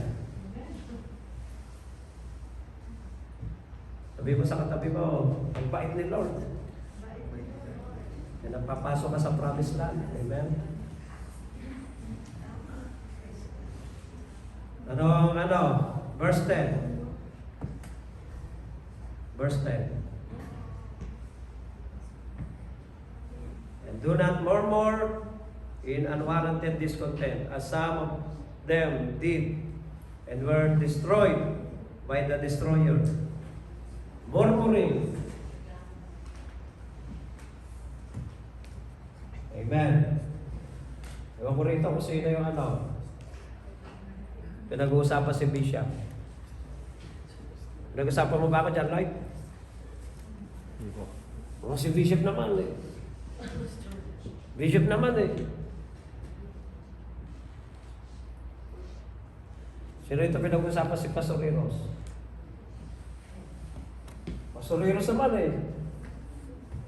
Sabi mo sa katabi mo, ang bait ni Lord. And nagpapasok ka sa promised land. Amen? Verse 10. Verse 10. And do not murmur in unwarranted discontent, as some of them did, and were destroyed by the destroyer. Murmuring. Amen. Ewan ko rito kung sino yung pinag-uusapan si Bishop. Pinag-uusapan mo ba ako dyan, Lloyd? Hindi po. O, si Bishop naman eh. Bishop naman eh. Sino ito pinag-uusapan si Pastor Eros? Pastor Eros naman eh.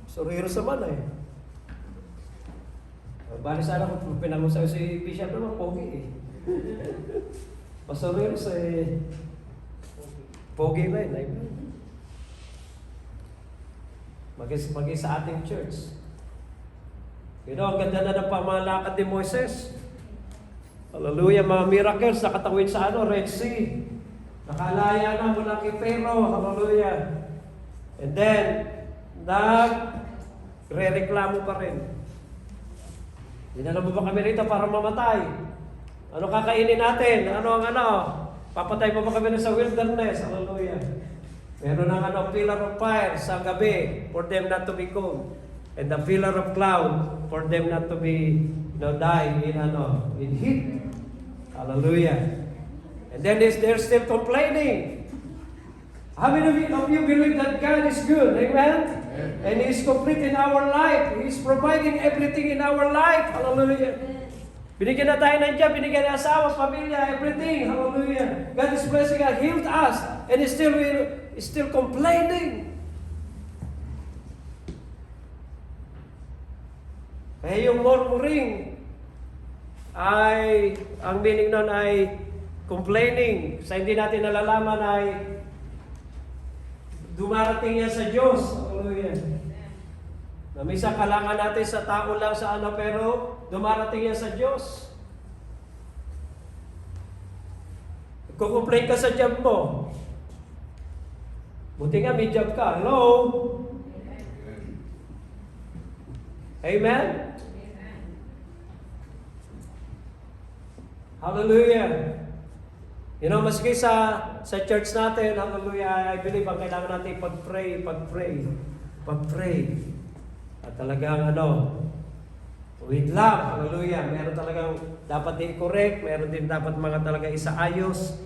Pastor Eros naman eh. Bali sana kung pinag-uusapan si Bishop naman, pogi eh. Pastor Eros eh. Pogi ba yun? Maging sa ating church. You know, ang ganda na ng pamalakad ni Moises. Hallelujah, mga miracles nakatawid sa Red Sea. Nakalaya na mula kay Pharaoh. Hallelujah. And then, nag-re-reklamo pa rin. Dinala mo ba kami rito para mamatay? Ano kakainin natin? Ano ang Papatay pa ba kami sa wilderness? Hallelujah. Meron ng pillar of fire sa gabi for them not to be cold. And the pillar of cloud for them not to be, die in heat. Hallelujah. And then they're still complaining. How many of you believe that God is good? Amen? And He is complete in our life. He is providing everything in our life. Hallelujah. Binigyan na tayo ng job, binigyan na asawa, pamilya, everything. Hallelujah. God is blessing us, healed us, and He's still complaining. Kaya yung murmuring ang meaning nun ay complaining. Sa hindi natin nalalaman ay dumarating yan sa Diyos. Hallelujah. Na minsan kalangan natin sa tao lang sa pero dumarating yan sa Diyos. Kukomplain ka sa job mo. Buti nga may job ka. Hello? Amen? Hallelujah. Maski sa church natin, hallelujah, I believe ang kailangan natin pag-pray. At talagang with love, hallelujah. Meron talagang dapat din correct, meron din dapat mga talaga isaayos.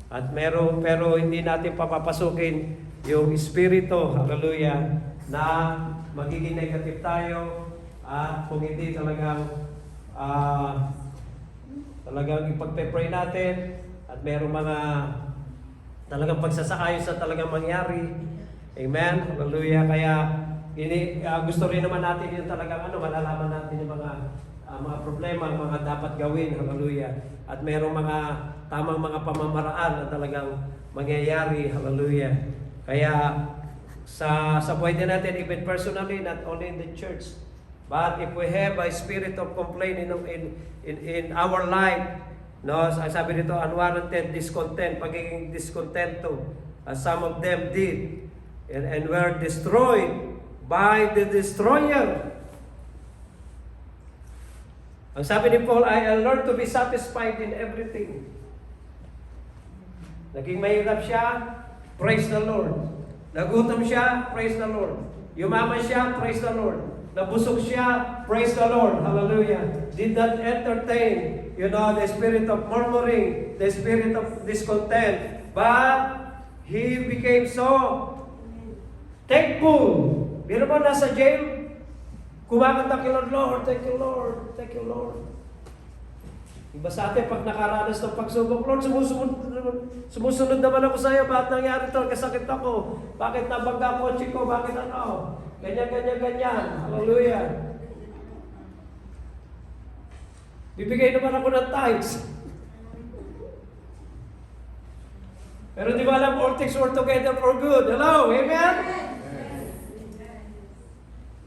At pero hindi natin papapasukin yung espiritu, hallelujah, na magiging negative tayo. At kung hindi talagang ipag-pray natin, at merong mga talagang pagsasakayos na talagang mangyari. Amen? Hallelujah. Kaya gusto rin naman natin yung talagang malalaman natin yung mga problema, mga dapat gawin. Hallelujah. At merong mga tamang mga pamamaraan na talagang mangyayari. Hallelujah. Kaya sa buhay din natin, even personally, not only in the church, but if we have a spirit of complaining in our life, sabi dito, unwarranted discontent, pagiging discontento, as some of them did, and were destroyed by the destroyer. Ang sabi ni Paul, I learned to be satisfied in everything. Naging mahirap siya, praise the Lord. Nagutom siya, praise the Lord. Yumaman siya, praise the Lord. Nabusog siya, praise the Lord. Hallelujah. Did not entertain, the spirit of murmuring, the spirit of discontent. But he became so thankful. Biro mo nasa jail, kumakanta kay Lord, Lord, thank you Lord, thank you Lord. Iba sa atin, pag nakaranas ng pagsubok, Lord, sumusunod naman ako sa iyo, bakit nangyari ito? Kasakit ako. Bakit nabangga kotse ko? Bakit Ganyan. Hallelujah. Bibigay naman ako ng tithes. Pero di ba alam, all things work together for good. Hello? Amen?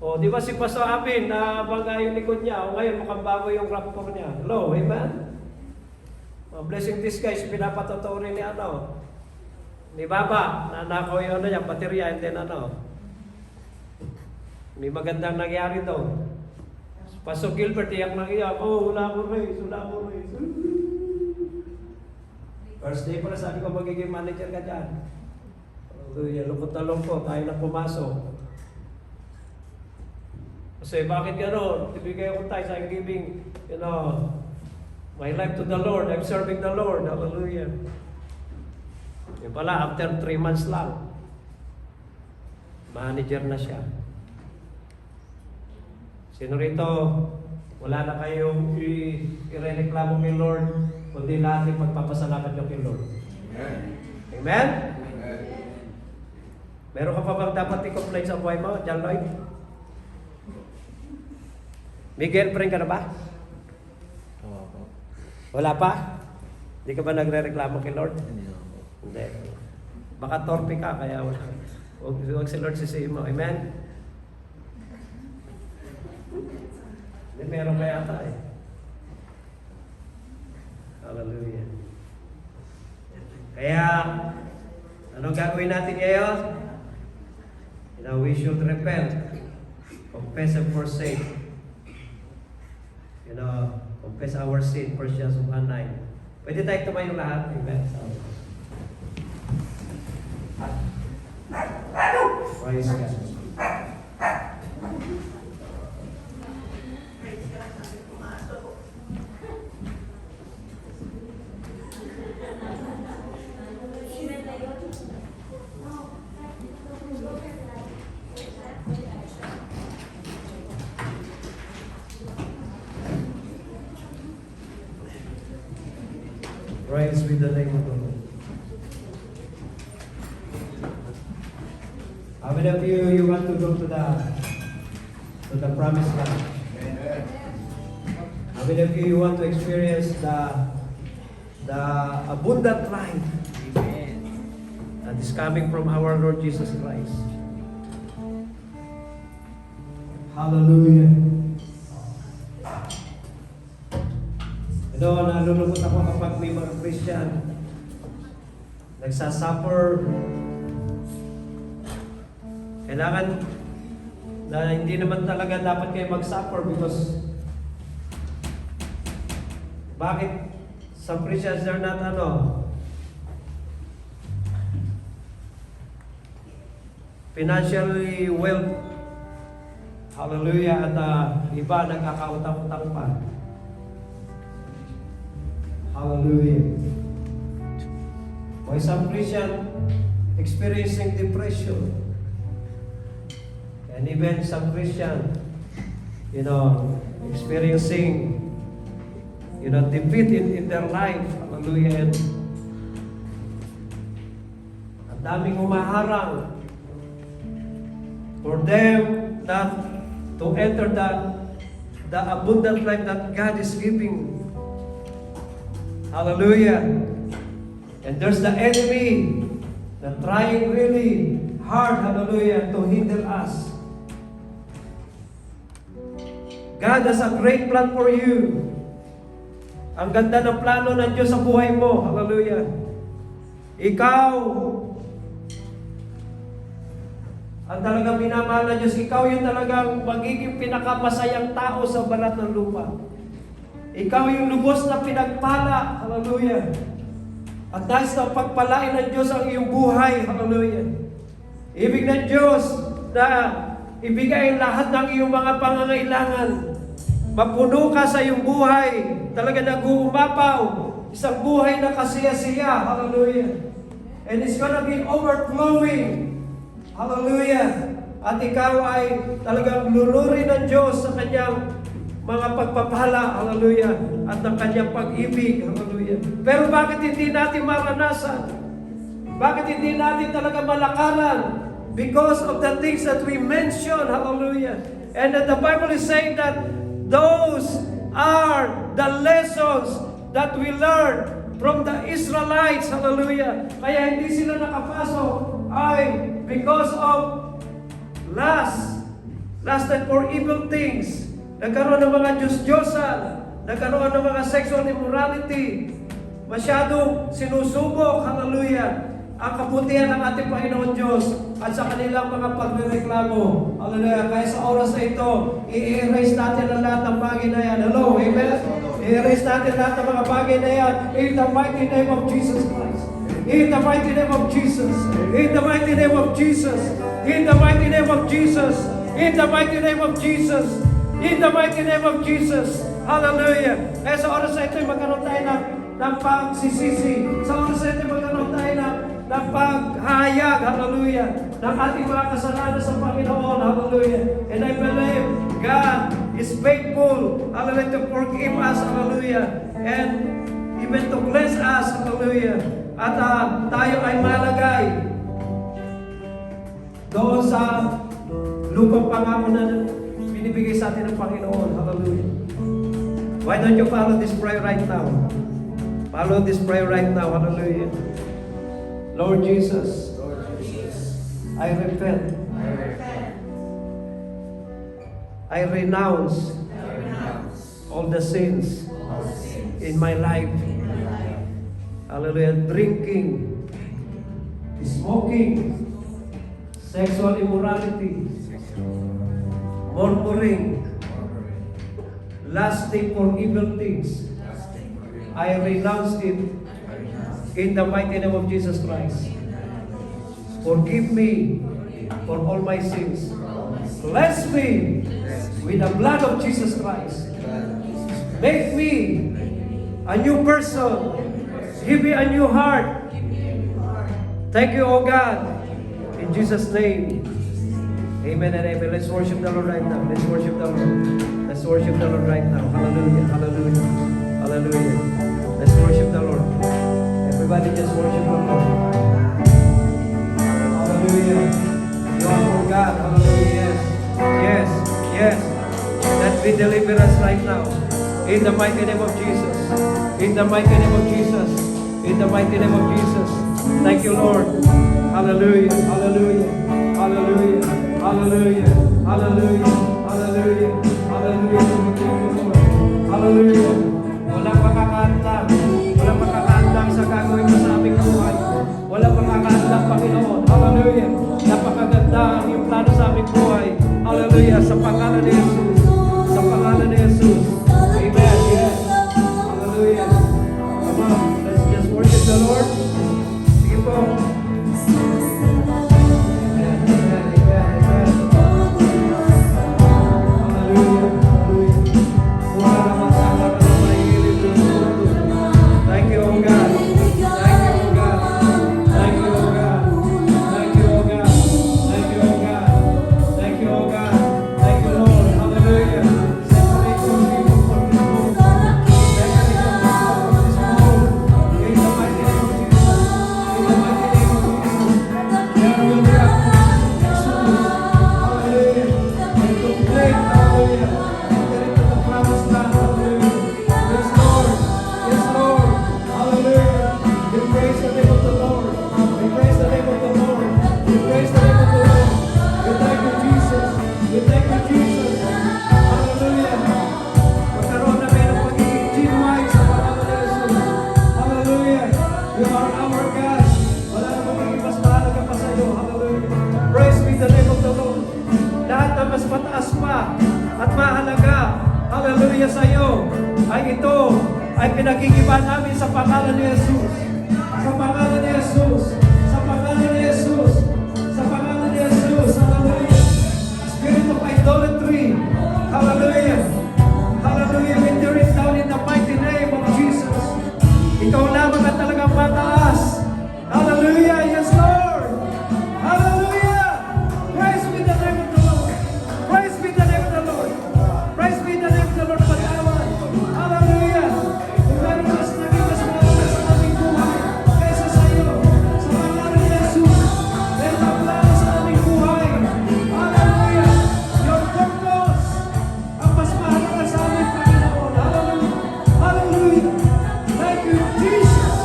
O, di ba si Pastor Abin, na bangga yung likod niya, o ngayon mukhang bago yung raptor niya. Hello? Amen? O, blessing this guys, pinapatotoo rin ni Baba, na nakaw yung baterya, and then may magandang nangyari daw. Pastor Gilbert, iyak nang iyak. Wala ko raise. First day pala, sabi ko magiging manager ka dyan. Lungkot na lungkot, tayo na pumasok. Kasi bakit gano'n? Ibigay ako tayo sa giving, my life to the Lord. I'm serving the Lord. Hallelujah. Yung pala, after 3 months lang, manager na siya. Sino rito, wala na kayong irereklamo kay Lord, kundi natin pagpapasalamat nyo kay Lord. Amen? Amen? Amen. Meron ka pa bang dapat i-complain sa buhay mo, John Lloyd? May girlfriend ka na ba? Wala pa? Hindi ka ba nagre-reklamo kay Lord? Hindi. Baka torpe ka, kaya wala. Huwag si Lord sisihin mo. Amen? Meron kaya tayo. Hallelujah. Kaya, anong gagawin natin ngayon? We should repent, confess and forsake. Confess our sin, 1 John 1:9. Pwede tayo tumayo lahat. Amen. So, praise God. Praise be the name of the Lord. How many of you want to go to the promised land? How many of you want to experience the abundant life that is coming from our Lord Jesus Christ? Hallelujah. Nalulungkot ako kapag may mga Christian nagsasuffer. Kailangan na hindi naman talaga dapat kayo mag-suffer because bakit some Christians are not financially well, hallelujah, at iba nagkakautang-utang pa. Hallelujah. Why some Christian experiencing depression, and even some Christian, experiencing, defeat in their life. Hallelujah. And ang daming humaharang for them not to enter the abundant life that God is giving. Hallelujah. And there's the enemy that trying really hard, hallelujah, to hinder us. God has a great plan for you. Ang ganda ng plano ng Diyos sa buhay mo. Hallelujah. Ikaw ang talagang minamahal ng Diyos. Ikaw yung talagang magiging pinakamasayang tao sa balat ng lupa. Ikaw yung lubos na pinagpala. Hallelujah. At dahil sa pagpalain ng Diyos ang iyong buhay. Hallelujah. Ibig ng Diyos na ibigay lahat ng iyong mga pangangailangan. Mapuno ka sa iyong buhay. Talaga nag-uumapaw. Isang buhay na kasiya-siya. Hallelujah. And it's gonna be overflowing. Hallelujah. At ikaw ay talagang lulurin ng Diyos sa kanyang mga pagpapala, hallelujah, at ng kanyang pag-ibig, hallelujah. Pero bakit hindi natin maranasan? Bakit hindi natin talaga malakaran? Because of the things that we mentioned, hallelujah. And that the Bible is saying that those are the lessons that we learned from the Israelites, hallelujah. Kaya hindi sila nakapasok ay because of lasted for evil things. Nagkaroon ng mga Diyos-Diyosan, nagkaroon ng mga sexual immorality, masyadong sinusubok, hallelujah, ang kabutihan ng ating Panginoon Diyos at sa kanilang mga pagrereklamo. Hallelujah. Kaya sa oras na ito, i-erase natin ang lahat ng bagay na yan. Hello, amen? I-erase natin lahat ng mga bagay na yan in the mighty name of Jesus Christ. In the mighty name of Jesus. In the mighty name of Jesus. In the mighty name of Jesus. In the mighty name of Jesus. In the mighty name of Jesus. Hallelujah. Kaya sa oras na ito, magkaroon tayo ng pagsisisi. Sa oras na ito, magkaroon tayo ng paghayag. Hallelujah. Ng ating mga kasalanan sa Panginoon. Hallelujah. And I believe God is faithful. Hallelujah. To forgive us. Hallelujah. And even to bless us. Hallelujah. At tayo ay malagay doon sa lupang pangako na binibigay sa atin ng Panginoon. Hallelujah. Why don't you follow this prayer right now? Follow this prayer right now. Hallelujah. Lord Jesus, I repent. I renounce all the sins in my life. Hallelujah. Drinking, smoking, sexual immorality, murmuring, lusting for evil things. I renounce it in the mighty name of Jesus Christ. Forgive me for all my sins. Cleanse me with the blood of Jesus Christ. Make me a new person. Give me a new heart. Thank you, O God. In Jesus' name. Amen and amen. Let's worship the Lord right now. Let's worship the Lord. Let's worship the Lord right now. Hallelujah. Hallelujah. Hallelujah. Let's worship the Lord. Everybody just worship the Lord. Hallelujah. You are for God. Hallelujah. Yes. Yes. Let me deliver us right now. In the mighty name of Jesus. In the mighty name of Jesus. In the mighty name of Jesus. Thank you, Lord. Hallelujah. Hallelujah. Hallelujah. Hallelujah. Hallelujah. Hallelujah. Hallelujah. Hallelujah. Walang makakaandang. Walang makakaandang sa gagawin mo sa aming buhay. Walang makakaandang, Panginoon. Hallelujah. Napakaganda ang iyong plano sa aming buhay. Hallelujah. Sa pangalan ni Jesus. Sa pangalan ni Jesus. Amen. Yes. Hallelujah. Come on. Let's just worship the Lord. Sige po. Hallelujah sa iyo ay ito ay pinagigiba namin sa pangalan ni Jesus. Sa pangalan ni Jesus. Sa pangalan ni Jesus. Sa pangalan ni Jesus. Hallelujah. Spirit of idolatry. Hallelujah. Hallelujah. We tear it down in the mighty name of Jesus. Ikaw lamang ang talagang mataas. Hallelujah. Yes, Lord. Hallelujah. Praise be the name of the Lord. Praise be the name of the Lord. Praise be the name of the Lord. Pagkawan. Hallelujah. Kung mas naging mas malakas sa aming buhay kaysa sa iyo. Sa pangalan ni Jesus. Meron ang plano sa aming buhay. Hallelujah. Your purpose ang mas mahalaga sa aming Panginoon. Hallelujah. Hallelujah. Thank you, Jesus.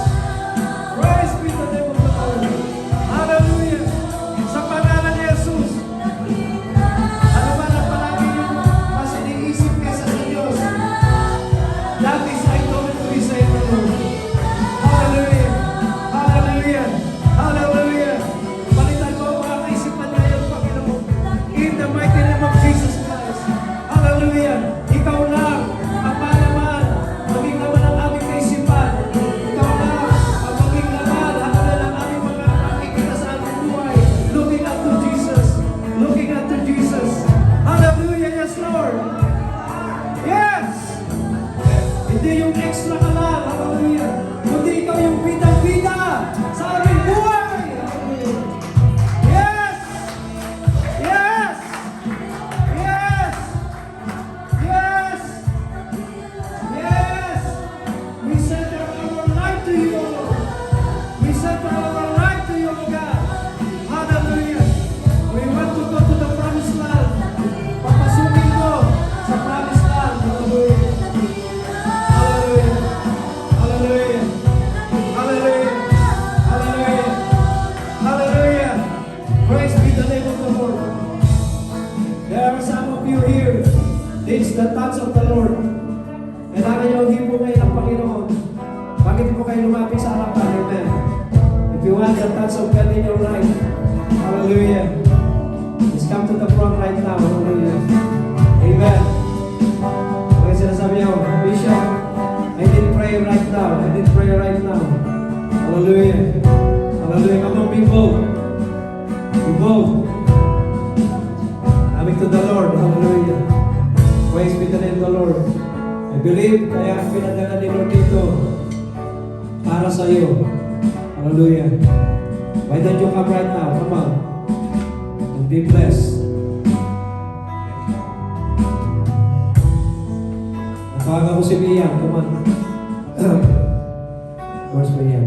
Praise be the name of the Lord. Hallelujah. Sa pangalan ni Jesus. Ano ba na palagi yung mas iniisip kaysa sa Diyos? That is idolatry sa iyo, Lord. Hallelujah. Hallelujah. Hallelujah. Palitan mo ang mga kaisipan ngayon, Panginoon. In the mighty name of Jesus Christ. Hallelujah. Ikaw lang ang malaman, maging laman ang aming kaisipan. Ikaw lang ang maging laman, halaman ang aming mga makikita sa aming buhay. Looking up to Jesus. Looking up to Jesus. Hallelujah. Yes, Lord. Yes! Hindi yung extra ka lang. Hallelujah. Kundi ikaw yung bida-bida sa aming buhay. Hallelujah. Yes! Yes! Yes! Yes! Yes! We center our life to you, Lord. We center our life to you, God. Hallelujah. We want to go to the promised land. Papasukin ko sa promised land. Hallelujah. Hallelujah. Hallelujah. Hallelujah. Hallelujah. Hallelujah. Praise be the name of the Lord. There are some of you here. This is the touch of the Lord. Kailangan niyo hipo ngayon ng Panginoon. Bakit po kayo lumapit sa harapan? Amen. If you want the touch of God in your life, hallelujah. Just come to the front right now. Hallelujah. Amen. Okay, sinasabi niyo, Bishop, I need prayer right now. Hallelujah. Hallelujah. Come on, people. Be bold. Coming to the Lord. Hallelujah. Praise be the name of the Lord. I believe kaya pinadala ni Lord dito para sa iyo. Hallelujah. Why don't you come right now? Come on. And be blessed. Natawagan ko si Mia. Come on. Where's Mia?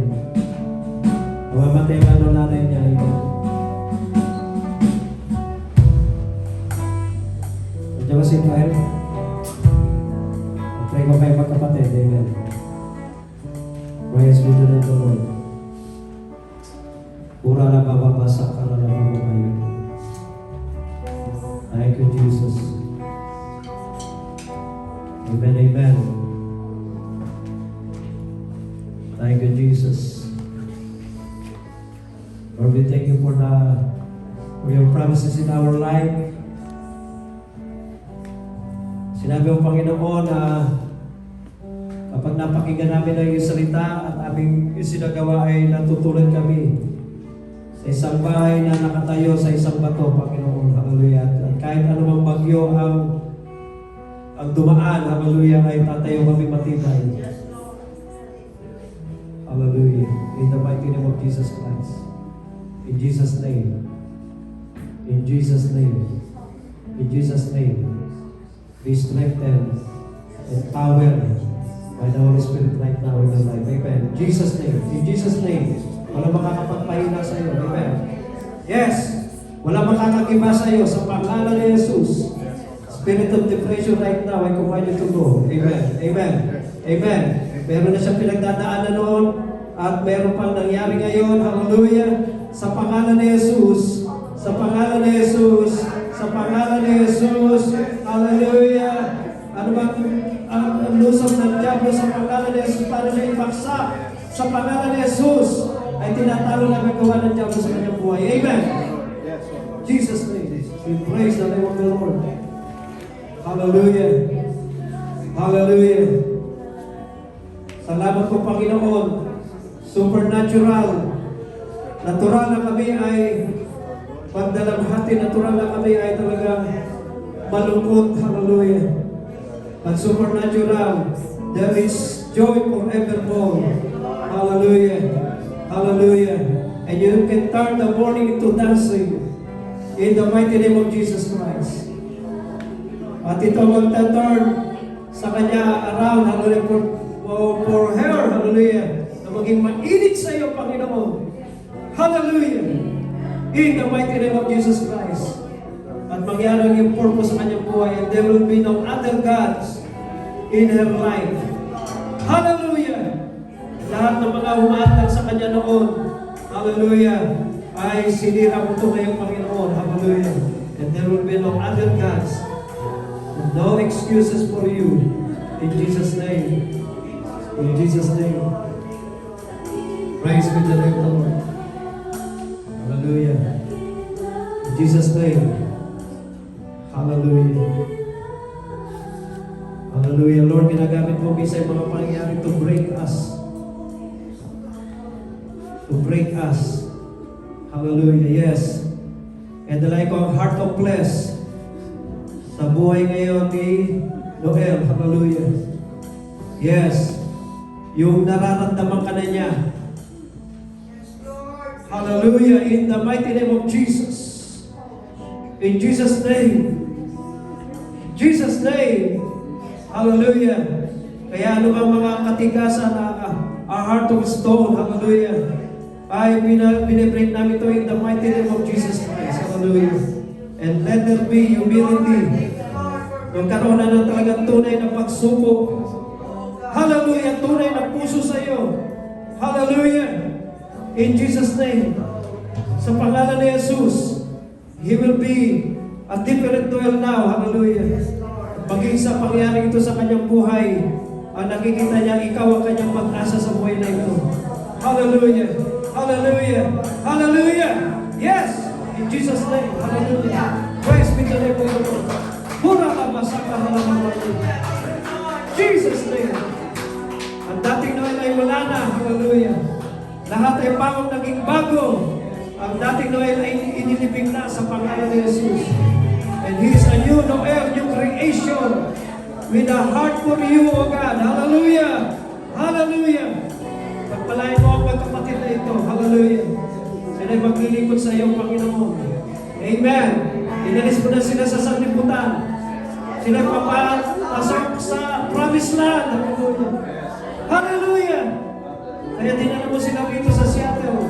Mamatay ka ng nanay niya. Nandiyan ba si Noel? Pray ko kayo magkapatid. Amen. Praise be to the Lord. Pura na bababasa ka na naman kayo. Thank you, Jesus. Amen, amen. Thank you, Jesus. Lord, we thank you for your promises in our life. Sinabi mo, Panginoon, na kapag napakinggan namin ang iyong salita at aming isinagawa ay natutulad kami sa isang bahay na nakatayo sa isang bato, Panginoon. Hallelujah. At kahit anumang bagyo ang dumaan, hallelujah, ay tatayo kami matibay. Hallelujah. In the mighty name of Jesus Christ. In Jesus' name. In Jesus' name. In Jesus' name. Be strengthened, empowered by the Holy Spirit right now in your life. Amen. In Jesus' name. In Jesus' name. Wala makakapagpahina sa iyo. Amen. Yes. Wala makakagiba sa iyo sa pangalan ni Jesus. Spirit of depression right now, I command you to go. Amen. Amen. Amen. Meron na siyang pinagdadaanan noon at meron pang nangyari ngayon. Hallelujah. Sa pangalan ni Jesus. Sa pangalan ni Jesus. Sa pangalan ni Jesus. Hallelujah. Ano bang ang lusog ng diablo sa pangalan ni Jesus para siya ipaksa sa pangalan ni Jesus ay tinatalo na gagawa ng diablo sa kanyang buhay. Amen. Jesus' name. We praise the name of the Lord. Hallelujah. Hallelujah. Salamat po, Panginoon. Supernatural. Natural na kami ay pagdalamhati. Natural na kami ay talagang malungkot. Hallelujah. But supernatural, there is joy forevermore. Hallelujah. Hallelujah. And you can turn the morning into dancing in the mighty name of Jesus Christ. At ito magta-turn sa kanya around, hallelujah, for her, hallelujah, na maging mainit sa iyo, Panginoon. Hallelujah. In the mighty name of Jesus Christ. At mangyari yung purpose sa kanyang buhay, and there will be no other gods in her life. Hallelujah. Lahat ng mga humatang sa kanya noon, hallelujah, ay sinira mo ito ngayong Panginoon. Hallelujah. And there will be no other gods. No excuses for you. In Jesus' name. In Jesus' name. Praise be the name of the Lord. Hallelujah. In Jesus' name. Hallelujah. Hallelujah. Lord, ginagamit mo minsan yung mga pangyayari to break us. To break us. Hallelujah. Yes. And like ang heart of flesh sa buhay ngayon ni Noel. Hallelujah. Yes. Yung nararamdaman ka na niya. Hallelujah. In the mighty name of Jesus. In Jesus' name. Jesus' name. Hallelujah. Kaya ano bang mga katigasan na a heart of stone. Hallelujah. Ay binibreak namin ito in the mighty name of Jesus Christ. Hallelujah. And let there be humility. Magkaroon na ng talagang tunay na pagsubok. Hallelujah. Tunay na puso sa iyo. Hallelujah. In Jesus' name. Sa pangalan ni Jesus. He will be a different Noel now. Hallelujah. Maging sa pangyari ito sa kanyang buhay, ang nakikita niya, ikaw ang kanyang pag-asa sa buhay na ito. Hallelujah. Hallelujah. Hallelujah. Yes. In Jesus' name. Hallelujah. Praise be the name of the Lord. Pura ka masaka halaman. Jesus' name. Ang dating Noel ay wala na. Hallelujah. Lahat ay bagong naging bago. Ang dating Noel ay inilibing na sa pangalan ni Jesus. And He is a new Noel, new creation. With a heart for you, O God. Hallelujah! Hallelujah! Pagpalain mo ang magkapatid na ito. Hallelujah! Sila'y maglilingkod sa iyo, Panginoon. Amen! Inalis mo na sila sa sanlibutan. Sila'y papasok sa promised land. Hallelujah! Hallelujah! Kaya dinala mo sila rito sa Seattle.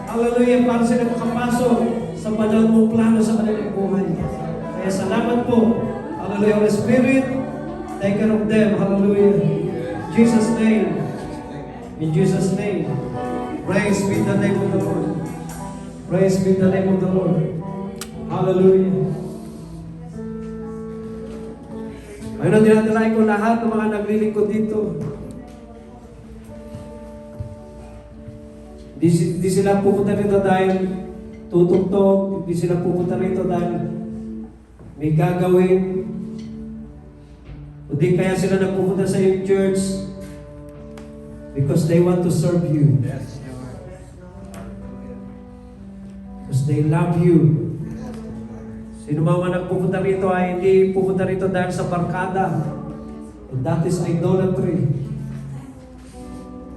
Hallelujah! Para sila makapasok sa banal mong plano sa kanilang buhay. Kaya salamat po. Hallelujah! Holy Spirit, take care of them. Hallelujah! In Jesus' name. In Jesus' name. Praise be the name of the Lord. Praise be the name of the Lord. Hallelujah. Ngayon, dinadalain ko lahat ng mga naglilingkod dito. Di sila pupunta rito dahil tutugtog. Di sila pupunta rito dahil may gagawin. O di kaya sila nagpupunta sa iyong church because they want to serve you. Because they love you. Sino mga nagpupunta rito ay hindi pupunta rito dahil sa barkada. And that is idolatry.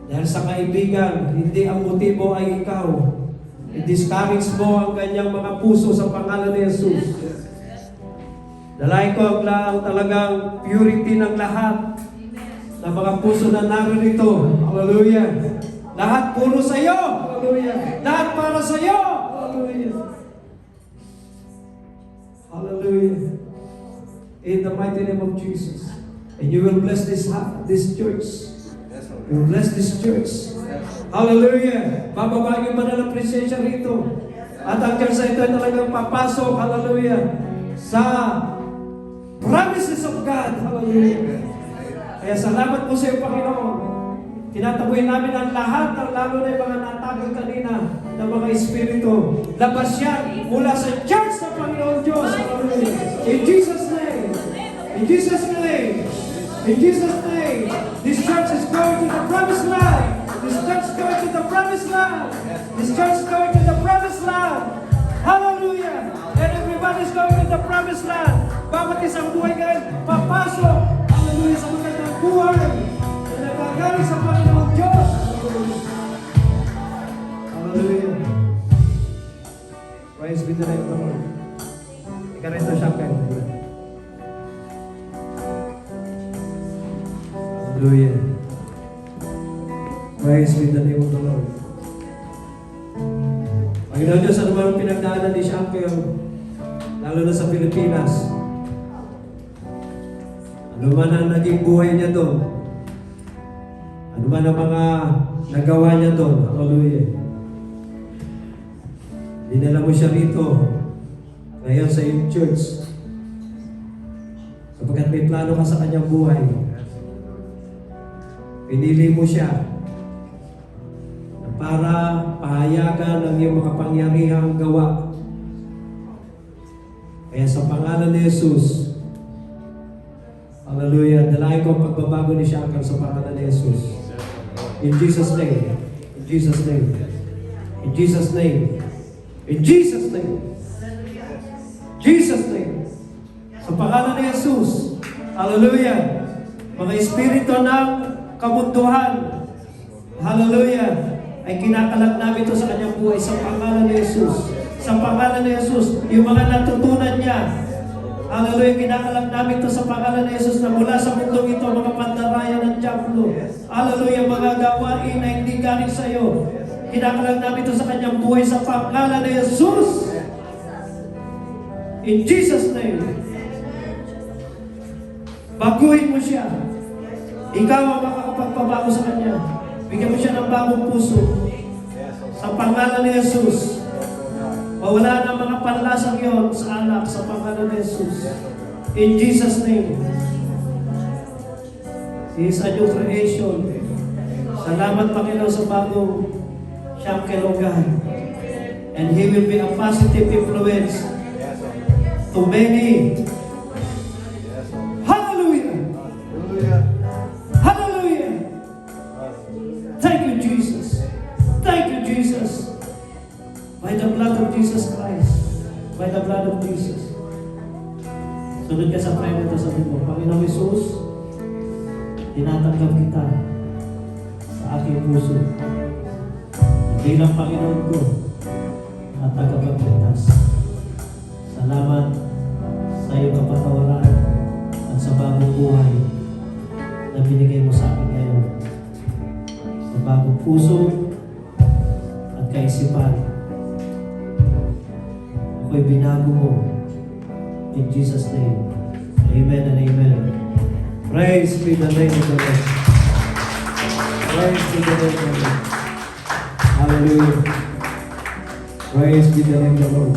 Dahil sa kaibigan, hindi ang motibo ay ikaw. I-discourage mo ang kanyang mga puso sa pangalan ni Jesus. Dalayan ko ang talagang purity ng lahat ng mga puso na naririto. Hallelujah. Lahat puro sa iyo. Hallelujah. Lahat para sa iyo. Hallelujah. Hallelujah. In the mighty name of Jesus. And you will bless this church. You will bless this church. Hallelujah. Bababa yung banal na presensya rito. At ang church na ito ay talagang papasok. Hallelujah. Sa promises of God. Hallelujah. Kaya salamat po sa iyo, Panginoon. Tinataboy namin ang lahat, lalo na yung mga natagol kanina ng mga espiritu. Labas yan mula sa church ng Panginoon Diyos. Hallelujah. In Jesus' name. In Jesus' name. In Jesus' name. This church is going to the promised land. This church is going to the promised land. This church is going to the promised land. Hallelujah. And everybody is going to the promised land. Bawat isang buhay ngayon, papasok. Hallelujah, sa magandang buhay. Na nagagaling sa Panginoon Diyos. Hallelujah. Praise be the name of the Lord. Ika rin ito siya kayo. Hallelujah. Praise be the name of the Lord. Panginoon Diyos, ano man ang pinagdaanan ni Shankar, lalo na sa Pilipinas. Ano man ang naging buhay niya doon. Ano man ang mga nagawa niya doon. Hallelujah. Dinala mo siya rito ngayon sa iyong church. Sapagkat may plano ka sa kanyang buhay. Pinili mo siya para pahayagan ang iyong makapangyarihang gawa. Kaya sa pangalan ni Jesus, hallelujah, dalayan ko ang pagbabago ni Shankar sa pangalan ni Jesus. In Jesus' name. In Jesus' name. In Jesus' name. In Jesus' name. Jesus' name. Sa pangalan ni Jesus, hallelujah, mga espiritu ng kamunduhan, hallelujah, ay kinakalag namin ito sa kanyang buhay sa pangalan ni Jesus. Sa pangalan ni Jesus, yung mga natutunan niya, hallelujah, kinakalag namin ito sa pangalan ni Jesus na mula sa mundong ito, mga pandaraya ng Diablo. Hallelujah, mga gawain na hindi galing sa iyo. Kinakalag namin ito sa kanyang buhay sa pangalan ni Jesus. In Jesus' name. Baguhin mo siya. Ikaw ang makakapagpabago sa kanya. Bigyan mo siya ng bagong puso. Sa pangalan ni Jesus. Mawala na mga panlasang yon sa anak sa pangalan ni Jesus. In Jesus' name. He is a new creation. Salamat, Panginoon, sa bagong Shankar, O God. And he will be a positive influence to many. Hallelujah! Hallelujah! Thank you, Jesus. Thank Jesus. Sunod ka sa prayer na ito, sabi mo, Panginoong Jesus, tinatanggap kita sa aking puso. Bilang Panginoon ko at tagapagligtas. Salamat sa iyong kapatawaran at sa bagong buhay na binigay mo sa akin ngayon. Sa bagong puso at kaisipan. Ako'y binago mo. In Jesus' name. Amen and amen. Praise be the name of the Lord. Praise be the name of the Lord. Hallelujah. Praise be the name of the Lord.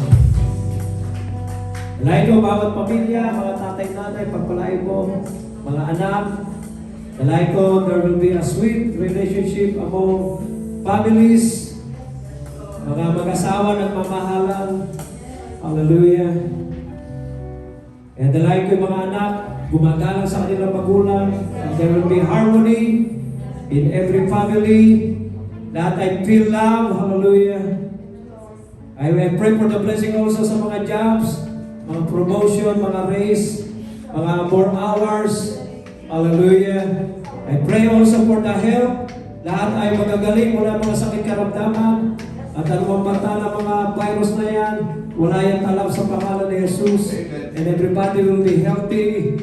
Dalayan ko bawat pamilya, mga tatay, nanay, pagpalain mo, mga anak. Dalayan ko, there will be a sweet relationship among families, mga mag-asawa ng mamahalan. Hallelujah. And dalayan ko yung mga anak, gumagalang sa kanilang magulang. And there will be harmony in every family. Lahat ay feel love. Hallelujah. I pray for the blessing also sa mga jobs, mga promotion, mga raise, mga more hours. Hallelujah. I pray also for the health. Lahat ay magagaling, wala mga sakit karamdaman. At anumang banta na mga virus na yan, wala yan talab sa pangalan ni Jesus. And everybody will be healthy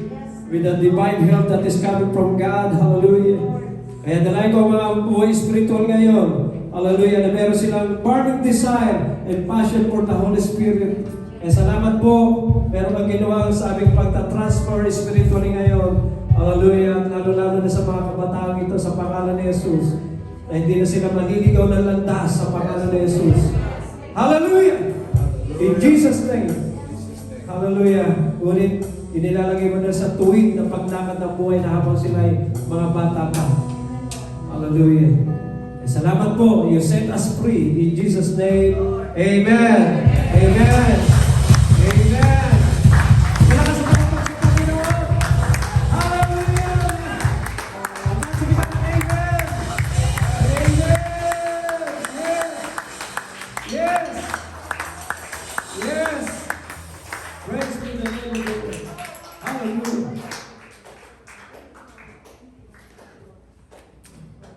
with the divine health that is coming from God. Hallelujah. Kaya dalayan ko mga buhay spiritual ngayon. Hallelujah. Na meron silang burning desire and passion for the Holy Spirit. Kaya salamat po. Meron kang ginawa sa aming pagta-transfer spiritually ngayon. Hallelujah. Lalo-lalo na sa mga kabataan ito sa pangalan ni Jesus. Na hindi na sila maliligaw ng landas sa pangalan ni Jesus. Hallelujah! In Jesus' name. Hallelujah. Ngunit inilalagay mo na sa tuwid na paglakad ng buhay na habang sila ay mga bata pa. Hallelujah. Salamat po. You set us free. In Jesus' name. Amen. Amen.